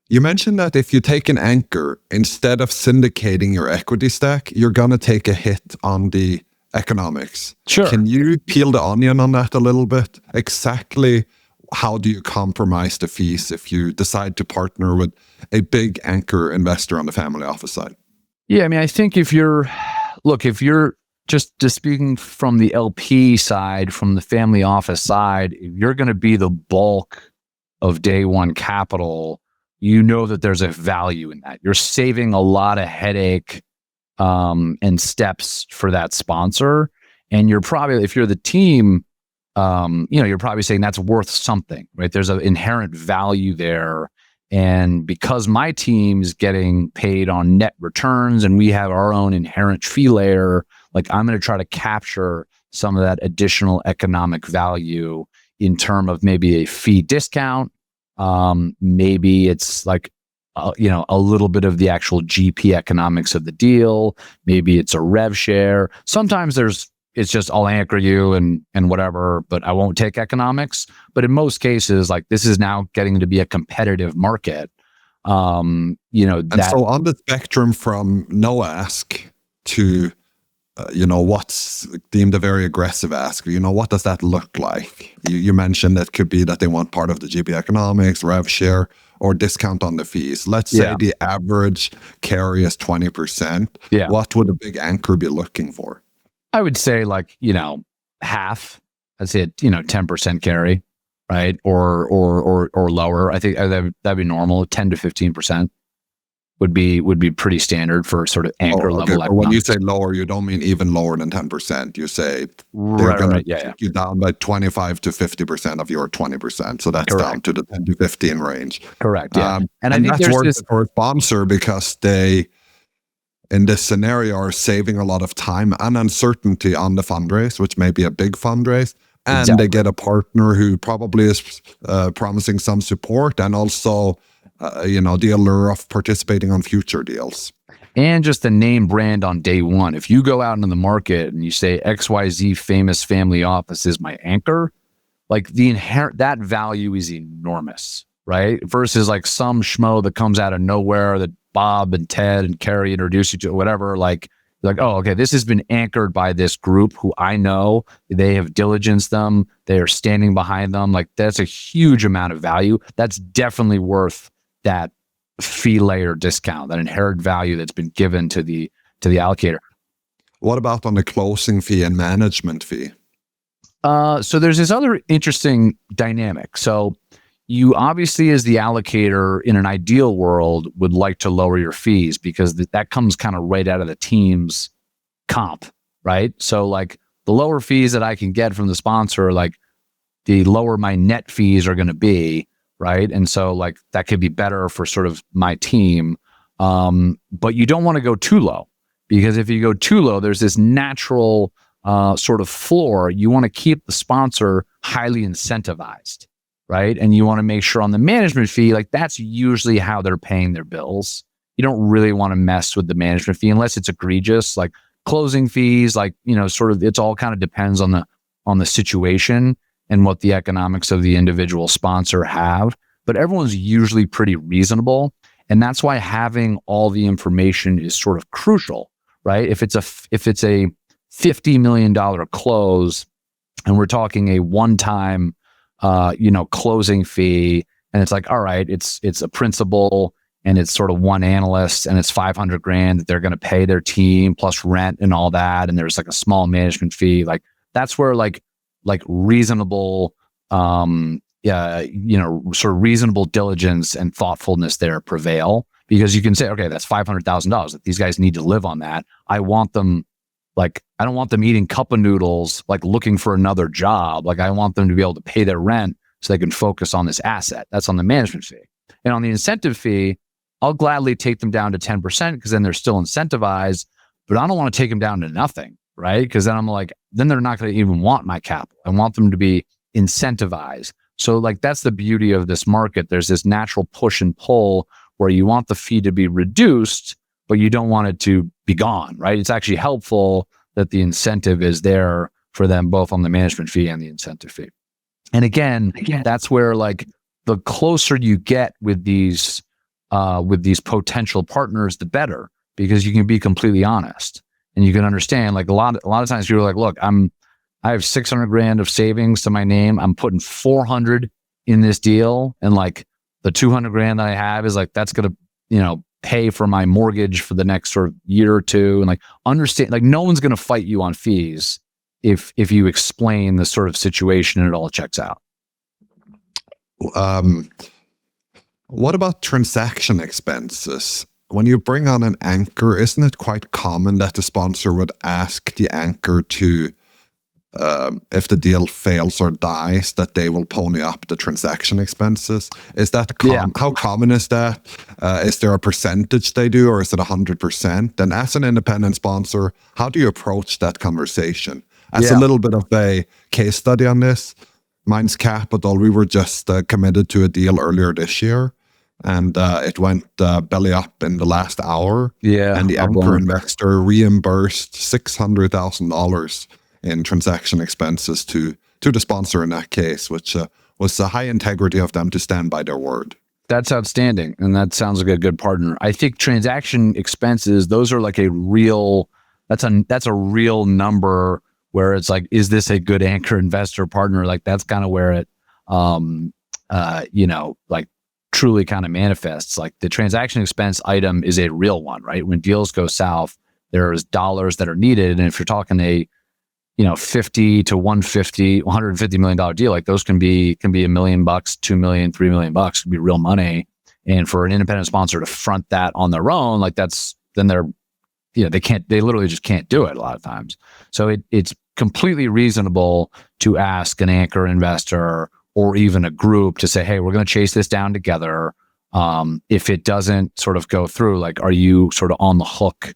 You mentioned that if you take an anchor, instead of syndicating your equity stack, you're going to take a hit on the economics. Sure. Can you peel the onion on that a little bit? Exactly how do you compromise the fees if you decide to partner with a big anchor investor on the family office side? Yeah, I mean, I think if you're just speaking from the LP side, from the family office side, if you're going to be the bulk of day one capital, that there's a value in that. You're saving a lot of headache and steps for that sponsor. And you're probably, if you're the team, you're probably saying that's worth something, right? There's an inherent value there. And because my team's getting paid on net returns and we have our own inherent fee layer, like I'm going to try to capture some of that additional economic value in terms of maybe a fee discount. Maybe it's like, a little bit of the actual GP economics of the deal. Maybe it's a rev share. Sometimes it's just I'll anchor you and whatever, but I won't take economics. But in most cases, like this is now getting to be a competitive market. So on the spectrum from no ask to what's deemed a very aggressive ask, what does that look like? You mentioned that could be that they want part of the GP economics, rev share, or discount on the fees. Let's say the average carry is 20%. Yeah. What would a big anchor be looking for? I would say like, half. I'd say 10% carry, right? Or lower. I think that'd be normal. 10 to 15%. would be pretty standard for sort of anchor level. But when you say lower, you don't mean even lower than 10%. You say they're going to take you down by 25 to 50% of your 20%. So that's down to the 10 to 15 range. Correct. Yeah. And I think that's worth it for a sponsor because they, in this scenario, are saving a lot of time and uncertainty on the fundraise, which may be a big fundraise. And they get a partner who probably is promising some support and also the allure of participating on future deals. And just the name brand on day one. If you go out into the market and you say XYZ famous family office is my anchor, like that value is enormous, right? Versus like some schmo that comes out of nowhere that Bob and Ted and Carrie introduce you to, whatever, like, oh, okay, this has been anchored by this group who I know. They have diligenced them. They are standing behind them. Like that's a huge amount of value. That's definitely worth that fee layer discount, that inherent value that's been given to the allocator. What about on the closing fee and management fee? So there's this other interesting dynamic. So you obviously, as the allocator in an ideal world, would like to lower your fees because that comes kind of right out of the team's comp, right? So like the lower fees that I can get from the sponsor, like the lower my net fees are going to be, right? And so like that could be better for sort of my team. But you don't want to go too low because if you go too low, there's this natural sort of floor. You want to keep the sponsor highly incentivized, right? And you want to make sure on the management fee, like that's usually how they're paying their bills. You don't really want to mess with the management fee unless it's egregious, like closing fees, like, sort of, it's all kind of depends on the situation and what the economics of the individual sponsor have. But everyone's usually pretty reasonable. And that's why having all the information is sort of crucial, right? If it's a $50 million close and we're talking a one-time, closing fee, and it's like, all right, it's a principal and it's sort of one analyst and it's 500 grand that they're going to pay their team plus rent and all that. And there's like a small management fee. Like that's where like reasonable, sort of reasonable diligence and thoughtfulness there prevail, because you can say, okay, that's $500,000 that these guys need to live on that. I want them, like, I don't want them eating cup of noodles, like looking for another job. Like I want them to be able to pay their rent so they can focus on this asset. That's on the management fee. And on the incentive fee, I'll gladly take them down to 10% because then they're still incentivized, but I don't want to take them down to nothing, right? Because then I'm like, then they're not going to even want my capital. I want them to be incentivized. So like, that's the beauty of this market. There's this natural push and pull where you want the fee to be reduced, but you don't want it to be gone, right? It's actually helpful that the incentive is there for them both on the management fee and the incentive fee. And again, that's where like the closer you get with these potential partners, the better, because you can be completely honest and you can understand. Like a lot of times people are like, look, I have 600 grand of savings to my name. I'm putting 400 in this deal, and like the 200 grand that I have is like that's gonna pay for my mortgage for the next sort of year or two. And like understand, like no one's gonna fight you on fees if you explain the sort of situation and it all checks out. What about transaction expenses? When you bring on an anchor, isn't it quite common that the sponsor would ask the anchor to, if the deal fails or dies, that they will pony up the transaction expenses? Is that how common is that? Is there a percentage they do, or is it 100%? And as an independent sponsor, how do you approach that conversation? As a little bit of a case study on this, Minds Capital, we were just committed to a deal earlier this year, and it went belly up in the last hour. Yeah, and the anchor investor reimbursed $600,000 in transaction expenses to the sponsor in that case, which was a high integrity of them to stand by their word. That's outstanding, and that sounds like a good partner. I think transaction expenses, those are like a real. That's a real number. Where it's like, is this a good anchor investor partner? Like that's kind of where it, like truly kind of manifests. Like the transaction expense item is a real one, right? When deals go south, there's dollars that are needed. And if you're talking a, $50 to $150 million deal, like those can be $1 million, $2 million, $3 million could be real money. And for an independent sponsor to front that on their own, like then they're, they literally just can't do it a lot of times. So it's completely reasonable to ask an anchor investor or even a group to say, hey, we're going to chase this down together. If it doesn't sort of go through, like, are you sort of on the hook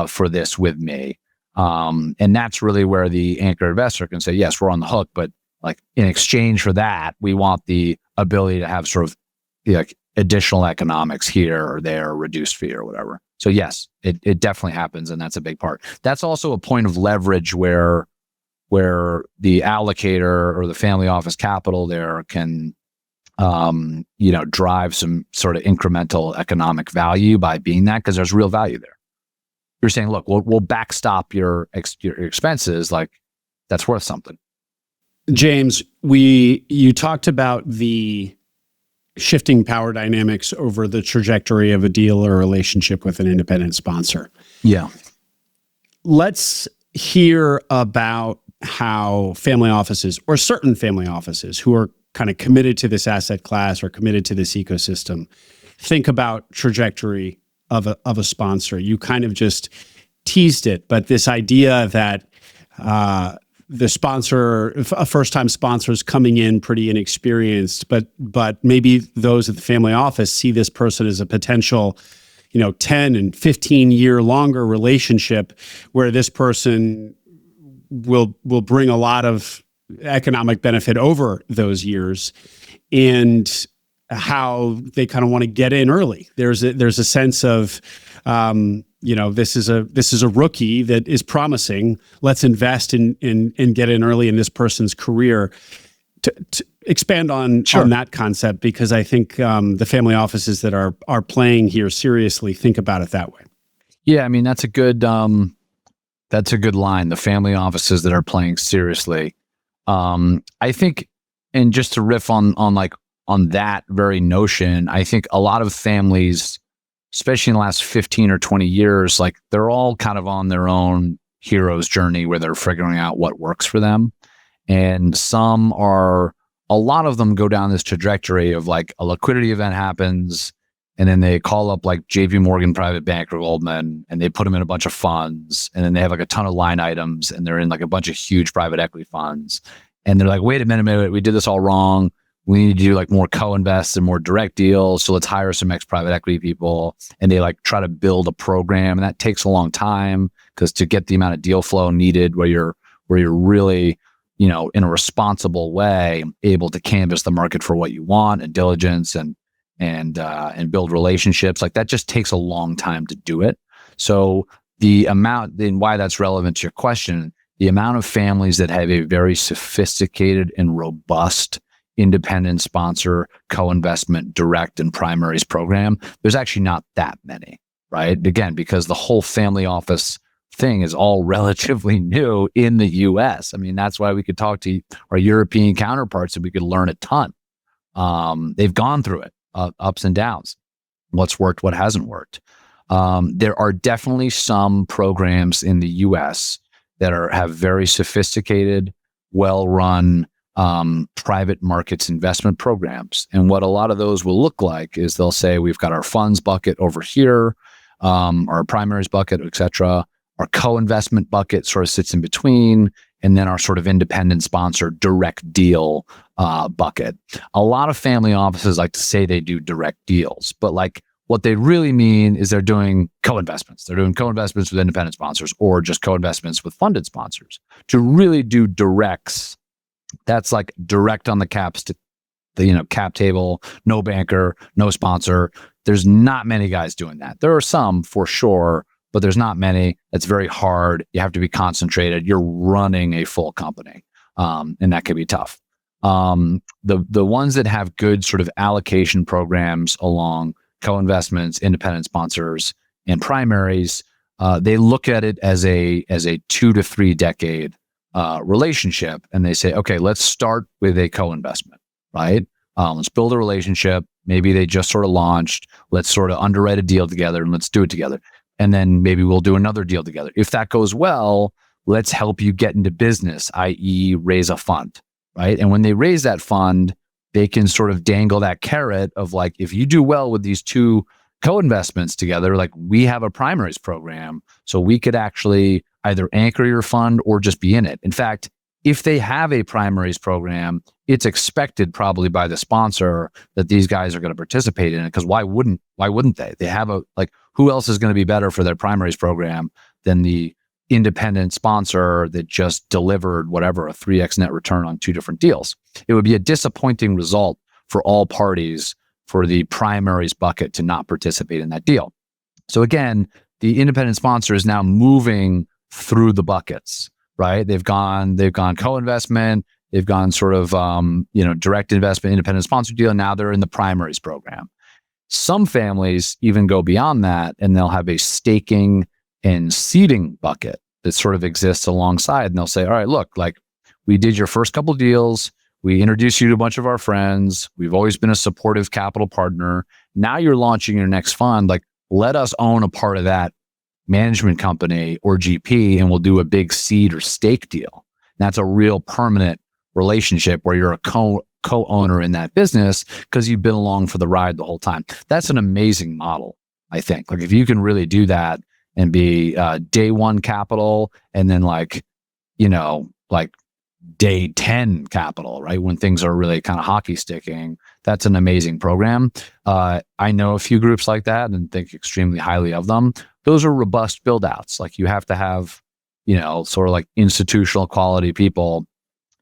for this with me? And that's really where the anchor investor can say, yes, we're on the hook, but like in exchange for that, we want the ability to have sort of like additional economics here or there, reduced fee or whatever. So yes, it definitely happens, and that's a big part. That's also a point of leverage where the allocator or the family office capital there can, drive some sort of incremental economic value by being that, because there's real value there. You're saying, look, we'll backstop your expenses, like that's worth something. James, you talked about the shifting power dynamics over the trajectory of a deal or relationship with an independent sponsor. Yeah. Let's hear about how family offices, or certain family offices who are kind of committed to this asset class or committed to this ecosystem, think about trajectory of a sponsor. You kind of just teased it, but this idea that the sponsor, a first-time sponsor, is coming in pretty inexperienced, but maybe those at the family office see this person as a potential, 10 and 15 year longer relationship where this person will bring a lot of economic benefit over those years, and how they kind of want to get in early. There's a sense of, this is a rookie that is promising. Let's invest in get in early in this person's career. To expand on that concept, because I think the family offices that are playing here seriously think about it that way. Yeah, I mean that's a good line. The family offices that are playing seriously. I think, and just to riff on on that very notion, I think a lot of families, especially in the last 15 or 20 years, like they're all kind of on their own hero's journey where they're figuring out what works for them. And a lot of them go down this trajectory of like a liquidity event happens, and then they call up like JP Morgan Private Bank or Goldman, and they put them in a bunch of funds, and then they have like a ton of line items, and they're in like a bunch of huge private equity funds. And they're like, wait a minute, we did this all wrong. We need to do like more co-invests and more direct deals. So let's hire some ex-private equity people. And they like try to build a program, and that takes a long time because to get the amount of deal flow needed where you're really, in a responsible way, able to canvas the market for what you want and diligence and build relationships, like that just takes a long time to do it. So the amount, then why that's relevant to your question, the amount of families that have a very sophisticated and robust independent sponsor, co-investment, direct and primaries program, there's actually not that many, right? Again, because the whole family office thing is all relatively new in the US. I mean, that's why we could talk to our European counterparts and we could learn a ton. They've gone through it, ups and downs, what's worked, what hasn't worked. There are definitely some programs in the US that have very sophisticated, well-run private markets investment programs. And what a lot of those will look like is they'll say, we've got our funds bucket over here, our primaries bucket, et cetera. Our co-investment bucket sort of sits in between, and then our sort of independent sponsor direct deal bucket. A lot of family offices like to say they do direct deals, but like what they really mean is they're doing co-investments. They're doing co-investments with independent sponsors or just co-investments with funded sponsors. To really do directs, that's like direct on the caps to the cap table, no banker, no sponsor. There's not many guys doing that. There are some for sure, but there's not many. It's very hard. You have to be concentrated. You're running a full company, and that can be tough. The ones that have good sort of allocation programs along co-investments, independent sponsors, and primaries, they look at it as a 2 to 3 decade relationship, and they say, okay, let's start with a co-investment, right? Let's build a relationship. Maybe they just sort of launched. Let's sort of underwrite a deal together and let's do it together. And then maybe we'll do another deal together. If that goes well, let's help you get into business, i.e. raise a fund, right? And when they raise that fund, they can sort of dangle that carrot of like, if you do well with these 2 co-investments together, like we have a primaries program, so we could actually either anchor your fund or just be in it. In fact, if they have a primaries program, it's expected probably by the sponsor that these guys are going to participate in it, because why wouldn't they? They have who else is going to be better for their primaries program than the independent sponsor that just delivered whatever, a 3x net return on 2 different deals? It would be a disappointing result for all parties for the primaries bucket to not participate in that deal. So again, the independent sponsor is now moving through the buckets, right? They've gone co-investment, they've gone sort of direct investment, independent sponsor deal, and now they're in the primaries program. Some families even go beyond that, and they'll have a staking and seeding bucket that sort of exists alongside. And they'll say, all right, look, like we did your first couple deals. We introduced you to a bunch of our friends. We've always been a supportive capital partner. Now you're launching your next fund. Like, let us own a part of that management company or GP, and we'll do a big seed or stake deal. And that's a real permanent relationship where you're a co-owner in that business because you've been along for the ride the whole time. That's an amazing model, I think. Like if you can really do that and be day 1 capital and then like day 10 capital, right? When things are really kind of hockey sticking, that's an amazing program. I know a few groups like that and think extremely highly of them. Those are robust build outs. Like you have to have, sort of like institutional quality people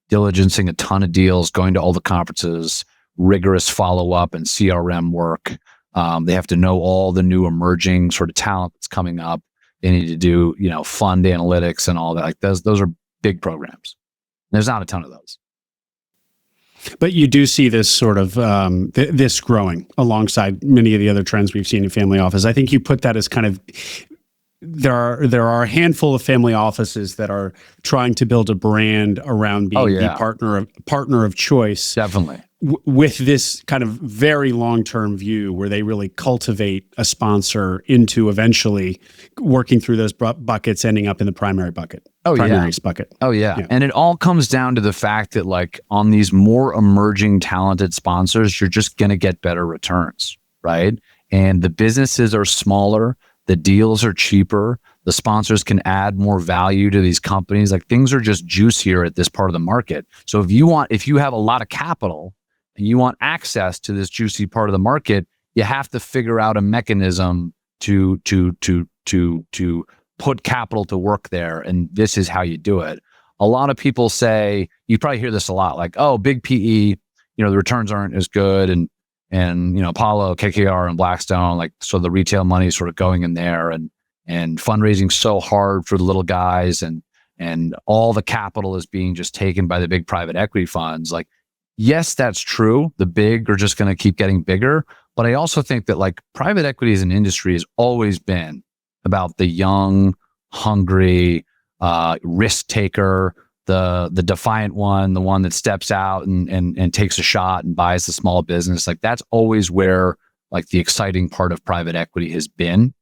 diligencing a ton of deals, going to all the conferences, rigorous follow-up and CRM work. They have to know all the new emerging sort of talent that's coming up. They need to do, fund analytics and all that. Like those are big programs. There's not a ton of those. But you do see this sort of this growing alongside many of the other trends we've seen in family office. I think you put that as kind of there are a handful of family offices that are trying to build a brand around being the partner of choice. Definitely. With this kind of very long-term view where they really cultivate a sponsor into eventually working through those buckets, ending up in the primary bucket. Primaries bucket. Oh yeah. And it all comes down to the fact that like on these more emerging talented sponsors, you're just going to get better returns, right? And the businesses are smaller, the deals are cheaper, the sponsors can add more value to these companies. Like things are just juicier at this part of the market. So if you have a lot of capital and you want access to this juicy part of the market, you have to figure out a mechanism to put capital to work there. And this is how you do it. A lot of people say, you probably hear this a lot, like, oh, big PE, the returns aren't as good. And Apollo, KKR, and Blackstone, like, so the retail money is sort of going in there and fundraising so hard for the little guys and all the capital is being just taken by the big private equity funds. Like, yes, that's true. The big are just going to keep getting bigger. But I also think that like private equity as an industry has always been about the young, hungry, risk taker, the defiant one, the one that steps out and takes a shot and buys the small business. Like that's always where like the exciting part of private equity has been.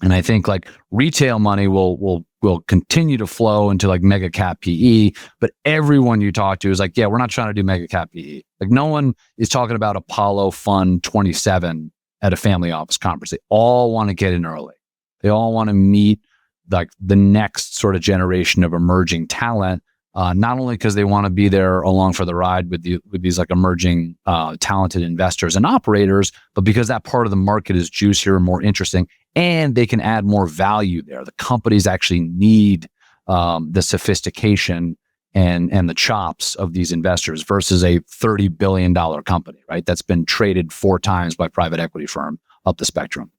And I think like retail money will continue to flow into like mega cap PE, but everyone you talk to is like, yeah, we're not trying to do mega cap PE. Like no one is talking about Apollo Fund 27 at a family office conference. They all want to get in early. They all want to meet like the next sort of generation of emerging talent, not only because they want to be there along for the ride with these like emerging talented investors and operators, but because that part of the market is juicier and more interesting, and they can add more value there. The companies actually need the sophistication and the chops of these investors versus a $30 billion company, right? That's been traded 4 times by private equity firm up the spectrum.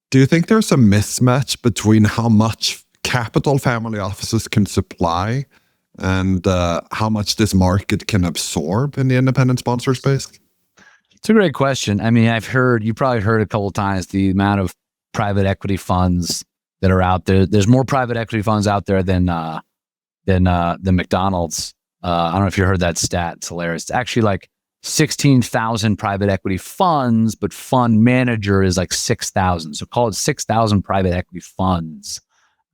Do you think there's a mismatch between how much capital family offices can supply and how much this market can absorb in the independent sponsor space? It's a great question. I mean, you probably heard a couple of times the amount of private equity funds that are out there. There's more private equity funds out there than McDonald's. I don't know if you heard that stat. It's hilarious. It's actually like 16,000 private equity funds, but fund manager is like 6,000. So call it 6,000 private equity funds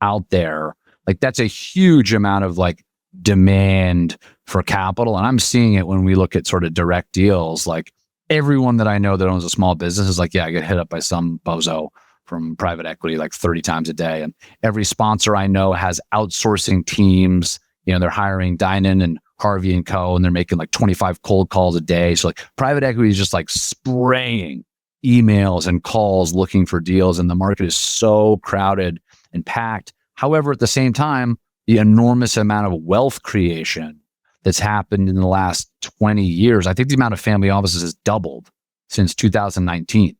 out there. Like that's a huge amount of like demand for capital. And I'm seeing it when we look at sort of direct deals. Like everyone that I know that owns a small business is like, yeah, I get hit up by some bozo from private equity like 30 times a day. And every sponsor I know has outsourcing teams. They're hiring Dinan and Harvey and Co. and they're making like 25 cold calls a day. So like private equity is just like spraying emails and calls looking for deals. And the market is so crowded and packed. However, at the same time, the enormous amount of wealth creation that's happened in the last 20 years, I think the amount of family offices has doubled since 2019,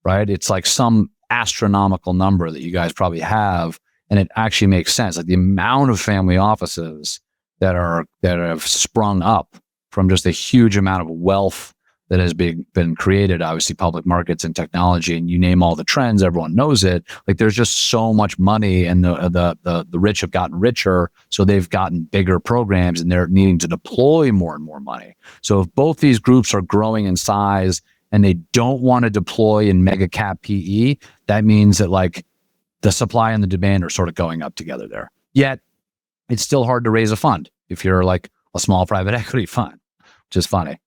right? It's like some astronomical number that you guys probably have. And it actually makes sense. Like the amount of family offices that have sprung up from just a huge amount of wealth that has been created, obviously public markets and technology, and you name all the trends, everyone knows it. Like there's just so much money, and the rich have gotten richer, so they've gotten bigger programs, and they're needing to deploy more and more money. So if both these groups are growing in size and they don't want to deploy in mega cap PE, that means that like the supply and the demand are sort of going up together there. Yet it's still hard to raise a fund if you're like a small private equity fund, which is funny.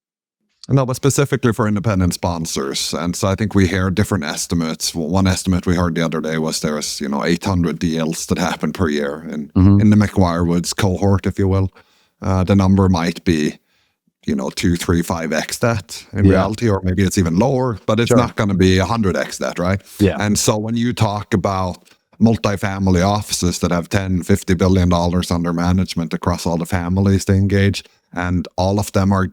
No, but specifically for independent sponsors. And so I think we hear different estimates. Well, one estimate we heard the other day was there's 800 deals that happen per year in the McGuire Woods cohort, if you will. The number might be 2, 3, 5x that in reality, or maybe it's even lower, but it's not going to be 100x that, right? Yeah. And so when you talk about multifamily offices that have $10-50 billion under management across all the families they engage, and all of them are,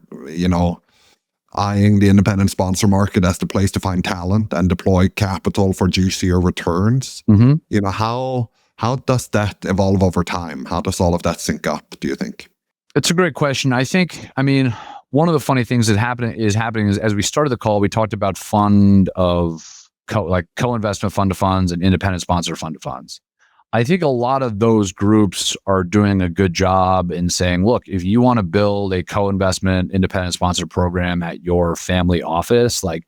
eyeing the independent sponsor market as the place to find talent and deploy capital for juicier returns. How does that evolve over time? How does all of that sync up, do you think? It's a great question. I mean, one of the funny things that is happening is as we started the call, we talked about fund of co-investment fund of funds and independent sponsor fund of funds. I think a lot of those groups are doing a good job in saying, look, if you want to build a co-investment independent sponsor program at your family office, like,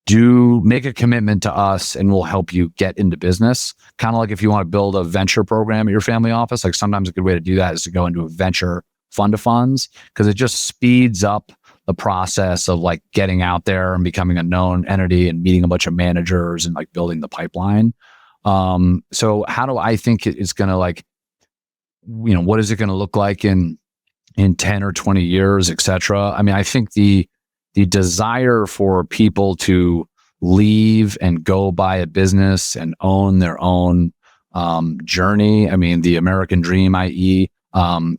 do make a commitment to us and we'll help you get into business. Kind of like if you want to build a venture program at your family office, like sometimes a good way to do that is to go into a venture fund of funds, because it just speeds up the process of like getting out there and becoming a known entity and meeting a bunch of managers and like building the pipeline. So how do I think it's going to, like, what is it going to look like in 10 or 20 years, et cetera? I mean, I think the desire for people to leave and go buy a business and own their own journey. I mean, the American dream, i.e.,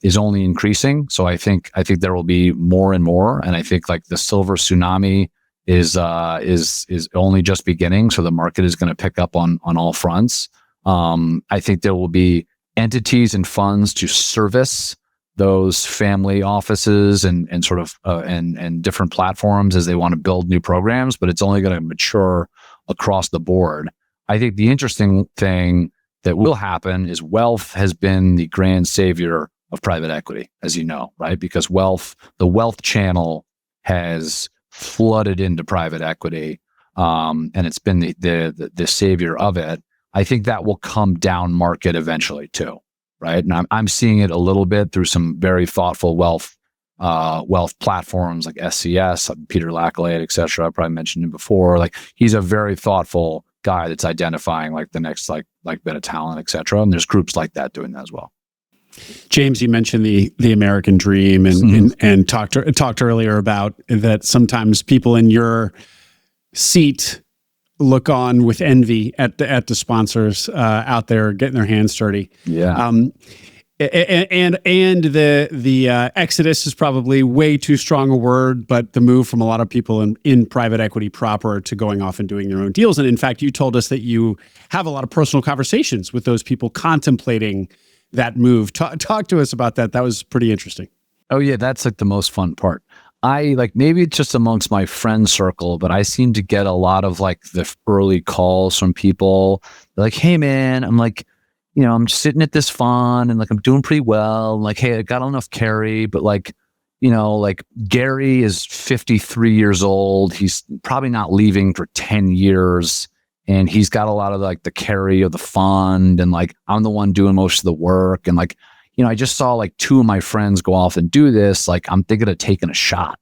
is only increasing. So I think there will be more and more. And I think like the silver tsunami is only just beginning. So the market is going to pick up on all fronts. I think there will be entities and funds to service those family offices and sort of and different platforms as they want to build new programs, but it's only going to mature across the board. I think the interesting thing that will happen is wealth has been the grand savior of private equity, as you know, right? Because the wealth channel has flooded into private equity, and it's been the savior of it. I think that will come down market eventually too, right? And I'm seeing it a little bit through some very thoughtful wealth platforms like SCS, Peter Lacklade, et cetera. I probably mentioned him before. Like, he's a very thoughtful guy that's identifying like the next like bit of talent, et cetera. And there's groups like that doing that as well. James, you mentioned the American dream and talked earlier about that sometimes people in your seat look on with envy at the sponsors out there getting their hands dirty. Yeah. And the exodus is probably way too strong a word, but the move from a lot of people in private equity proper to going off and doing their own deals. And in fact, you told us that you have a lot of personal conversations with those people contemplating that move. Talk to us about that. That was pretty interesting. Oh yeah, that's like the most fun part. Maybe it's just amongst my friend circle, but I seem to get a lot of like the early calls from people. They're like, hey man, I'm like, I'm just sitting at this fund and like, I'm doing pretty well. I'm like, hey, I got enough carry, but like, like Gary is 53 years old. He's probably not leaving for 10 years. And he's got a lot of like the carry of the fund. And like, I'm the one doing most of the work. And like, I just saw like two of my friends go off and do this. Like, I'm thinking of taking a shot.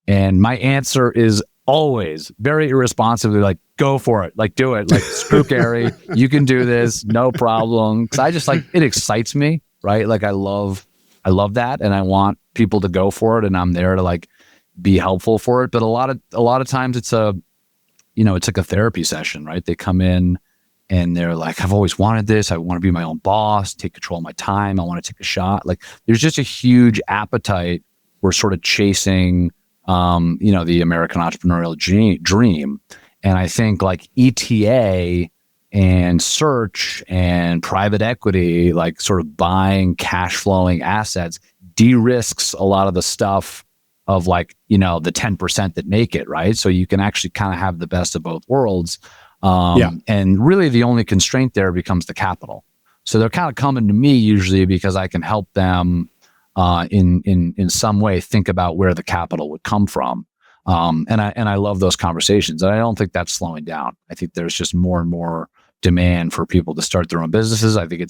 And my answer is always very irresponsibly like, go for it. Like, do it. Like, screw Gary. You can do this. No problem. Cause I just like, it excites me, right? Like, I love that. And I want people to go for it. And I'm there to like be helpful for it. But a lot of times it's it's like a therapy session, right? They come in and they're like, I've always wanted this. I want to be my own boss, take control of my time. I want to take a shot. Like, there's just a huge appetite. We're sort of chasing, the American entrepreneurial dream. And I think like ETA and search and private equity, like sort of buying cash flowing assets, de-risks a lot of the stuff of like, the 10% that make it, right? So you can actually kind of have the best of both worlds. And really the only constraint there becomes the capital. So they're kind of coming to me usually because I can help them in some way think about where the capital would come from. And I love those conversations. And I don't think that's slowing down. I think there's just more and more demand for people to start their own businesses. I think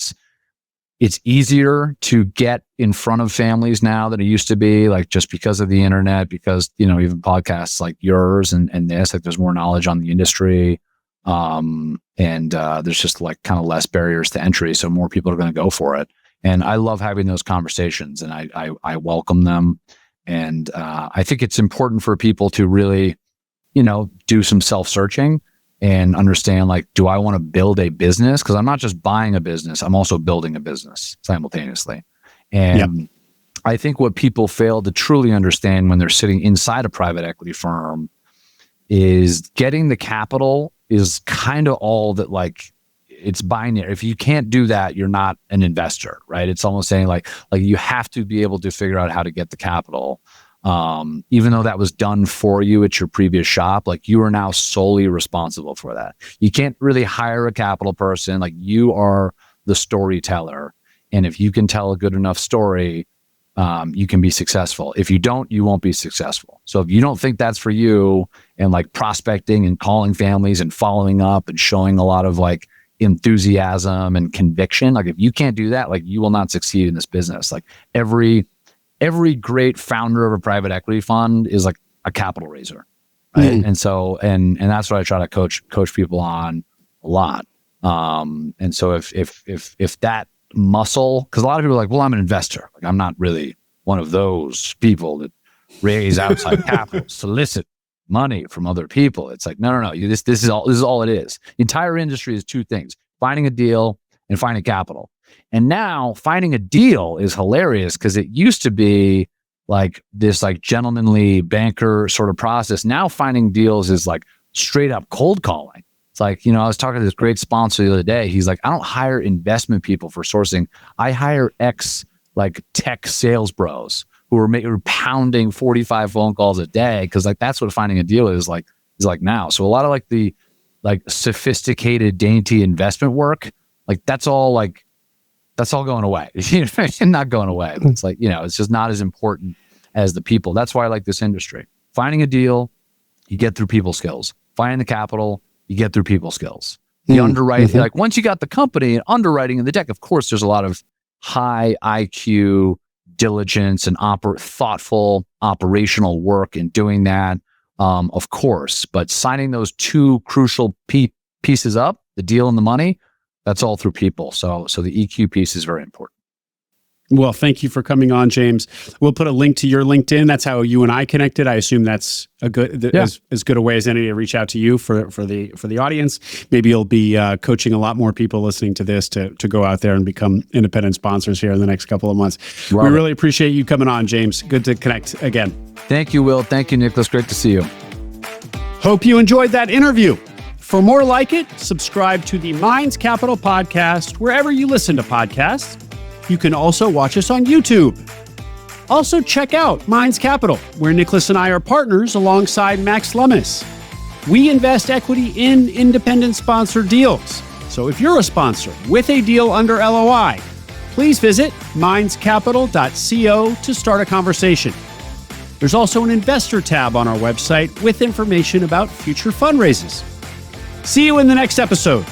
it's easier to get in front of families now than it used to be, like just because of the internet, because, even podcasts like yours and this, like there's more knowledge on the industry. And there's just like kind of less barriers to entry. So more people are going to go for it. And I love having those conversations and I welcome them. And I think it's important for people to really, do some self-searching and understand, like, do I want to build a business? Because I'm not just buying a business, I'm also building a business simultaneously. And I think what people fail to truly understand when they're sitting inside a private equity firm is getting the capital is kind of all that, like, it's binary. If you can't do that, you're not an investor, right? It's almost saying like you have to be able to figure out how to get the capital. Even though that was done for you at your previous shop, like you are now solely responsible for that. You can't really hire a capital person. Like you are the storyteller. And if you can tell a good enough story, you can be successful. If you don't, you won't be successful. So if you don't think that's for you, and like prospecting and calling families and following up and showing a lot of like enthusiasm and conviction, like if you can't do that, like you will not succeed in this business. Like every great founder of a private equity fund is like a capital raiser, right? And so and that's what I try to coach people on a lot. And so if that muscle, because a lot of people are like, well, I'm an investor. Like I'm not really one of those people that raise outside capital, solicit money from other people. It's like, no. This is all it is. The entire industry is two things: finding a deal and finding capital. And now finding a deal is hilarious because it used to be like this like gentlemanly banker sort of process. Now finding deals is like straight up cold calling. It's like, I was talking to this great sponsor the other day. He's like, I don't hire investment people for sourcing. I hire ex like tech sales bros who are pounding 45 phone calls a day, because like that's what finding a deal is like now. So a lot of like the like sophisticated, dainty investment work, like that's all going away. Not going away. But it's like, it's just not as important as the people. That's why I like this industry. Finding a deal, you get through people skills. Finding the capital, you get through people skills. The underwriting, like once you got the company and underwriting in the deck, of course, there's a lot of high IQ diligence and thoughtful operational work in doing that, of course. But signing those two crucial pieces up, the deal and the money, that's all through people. So the EQ piece is very important. Well, thank you for coming on, James. We'll put a link to your LinkedIn. That's how you and I connected. I assume that's a good, as good a way as any to reach out to you for the audience. Maybe you'll be coaching a lot more people listening to this to go out there and become independent sponsors here in the next couple of months. We really appreciate you coming on, James. Good to connect again. Thank you, Will. Thank you, Nicholas. Great to see you. Hope you enjoyed that interview. For more like it, subscribe to the Minds Capital podcast wherever you listen to podcasts. You can also watch us on YouTube. Also check out Minds Capital, where Nicholas and I are partners alongside Max Lummis. We invest equity in independent sponsored deals. So if you're a sponsor with a deal under LOI, please visit mindscapital.co to start a conversation. There's also an investor tab on our website with information about future fundraises. See you in the next episode.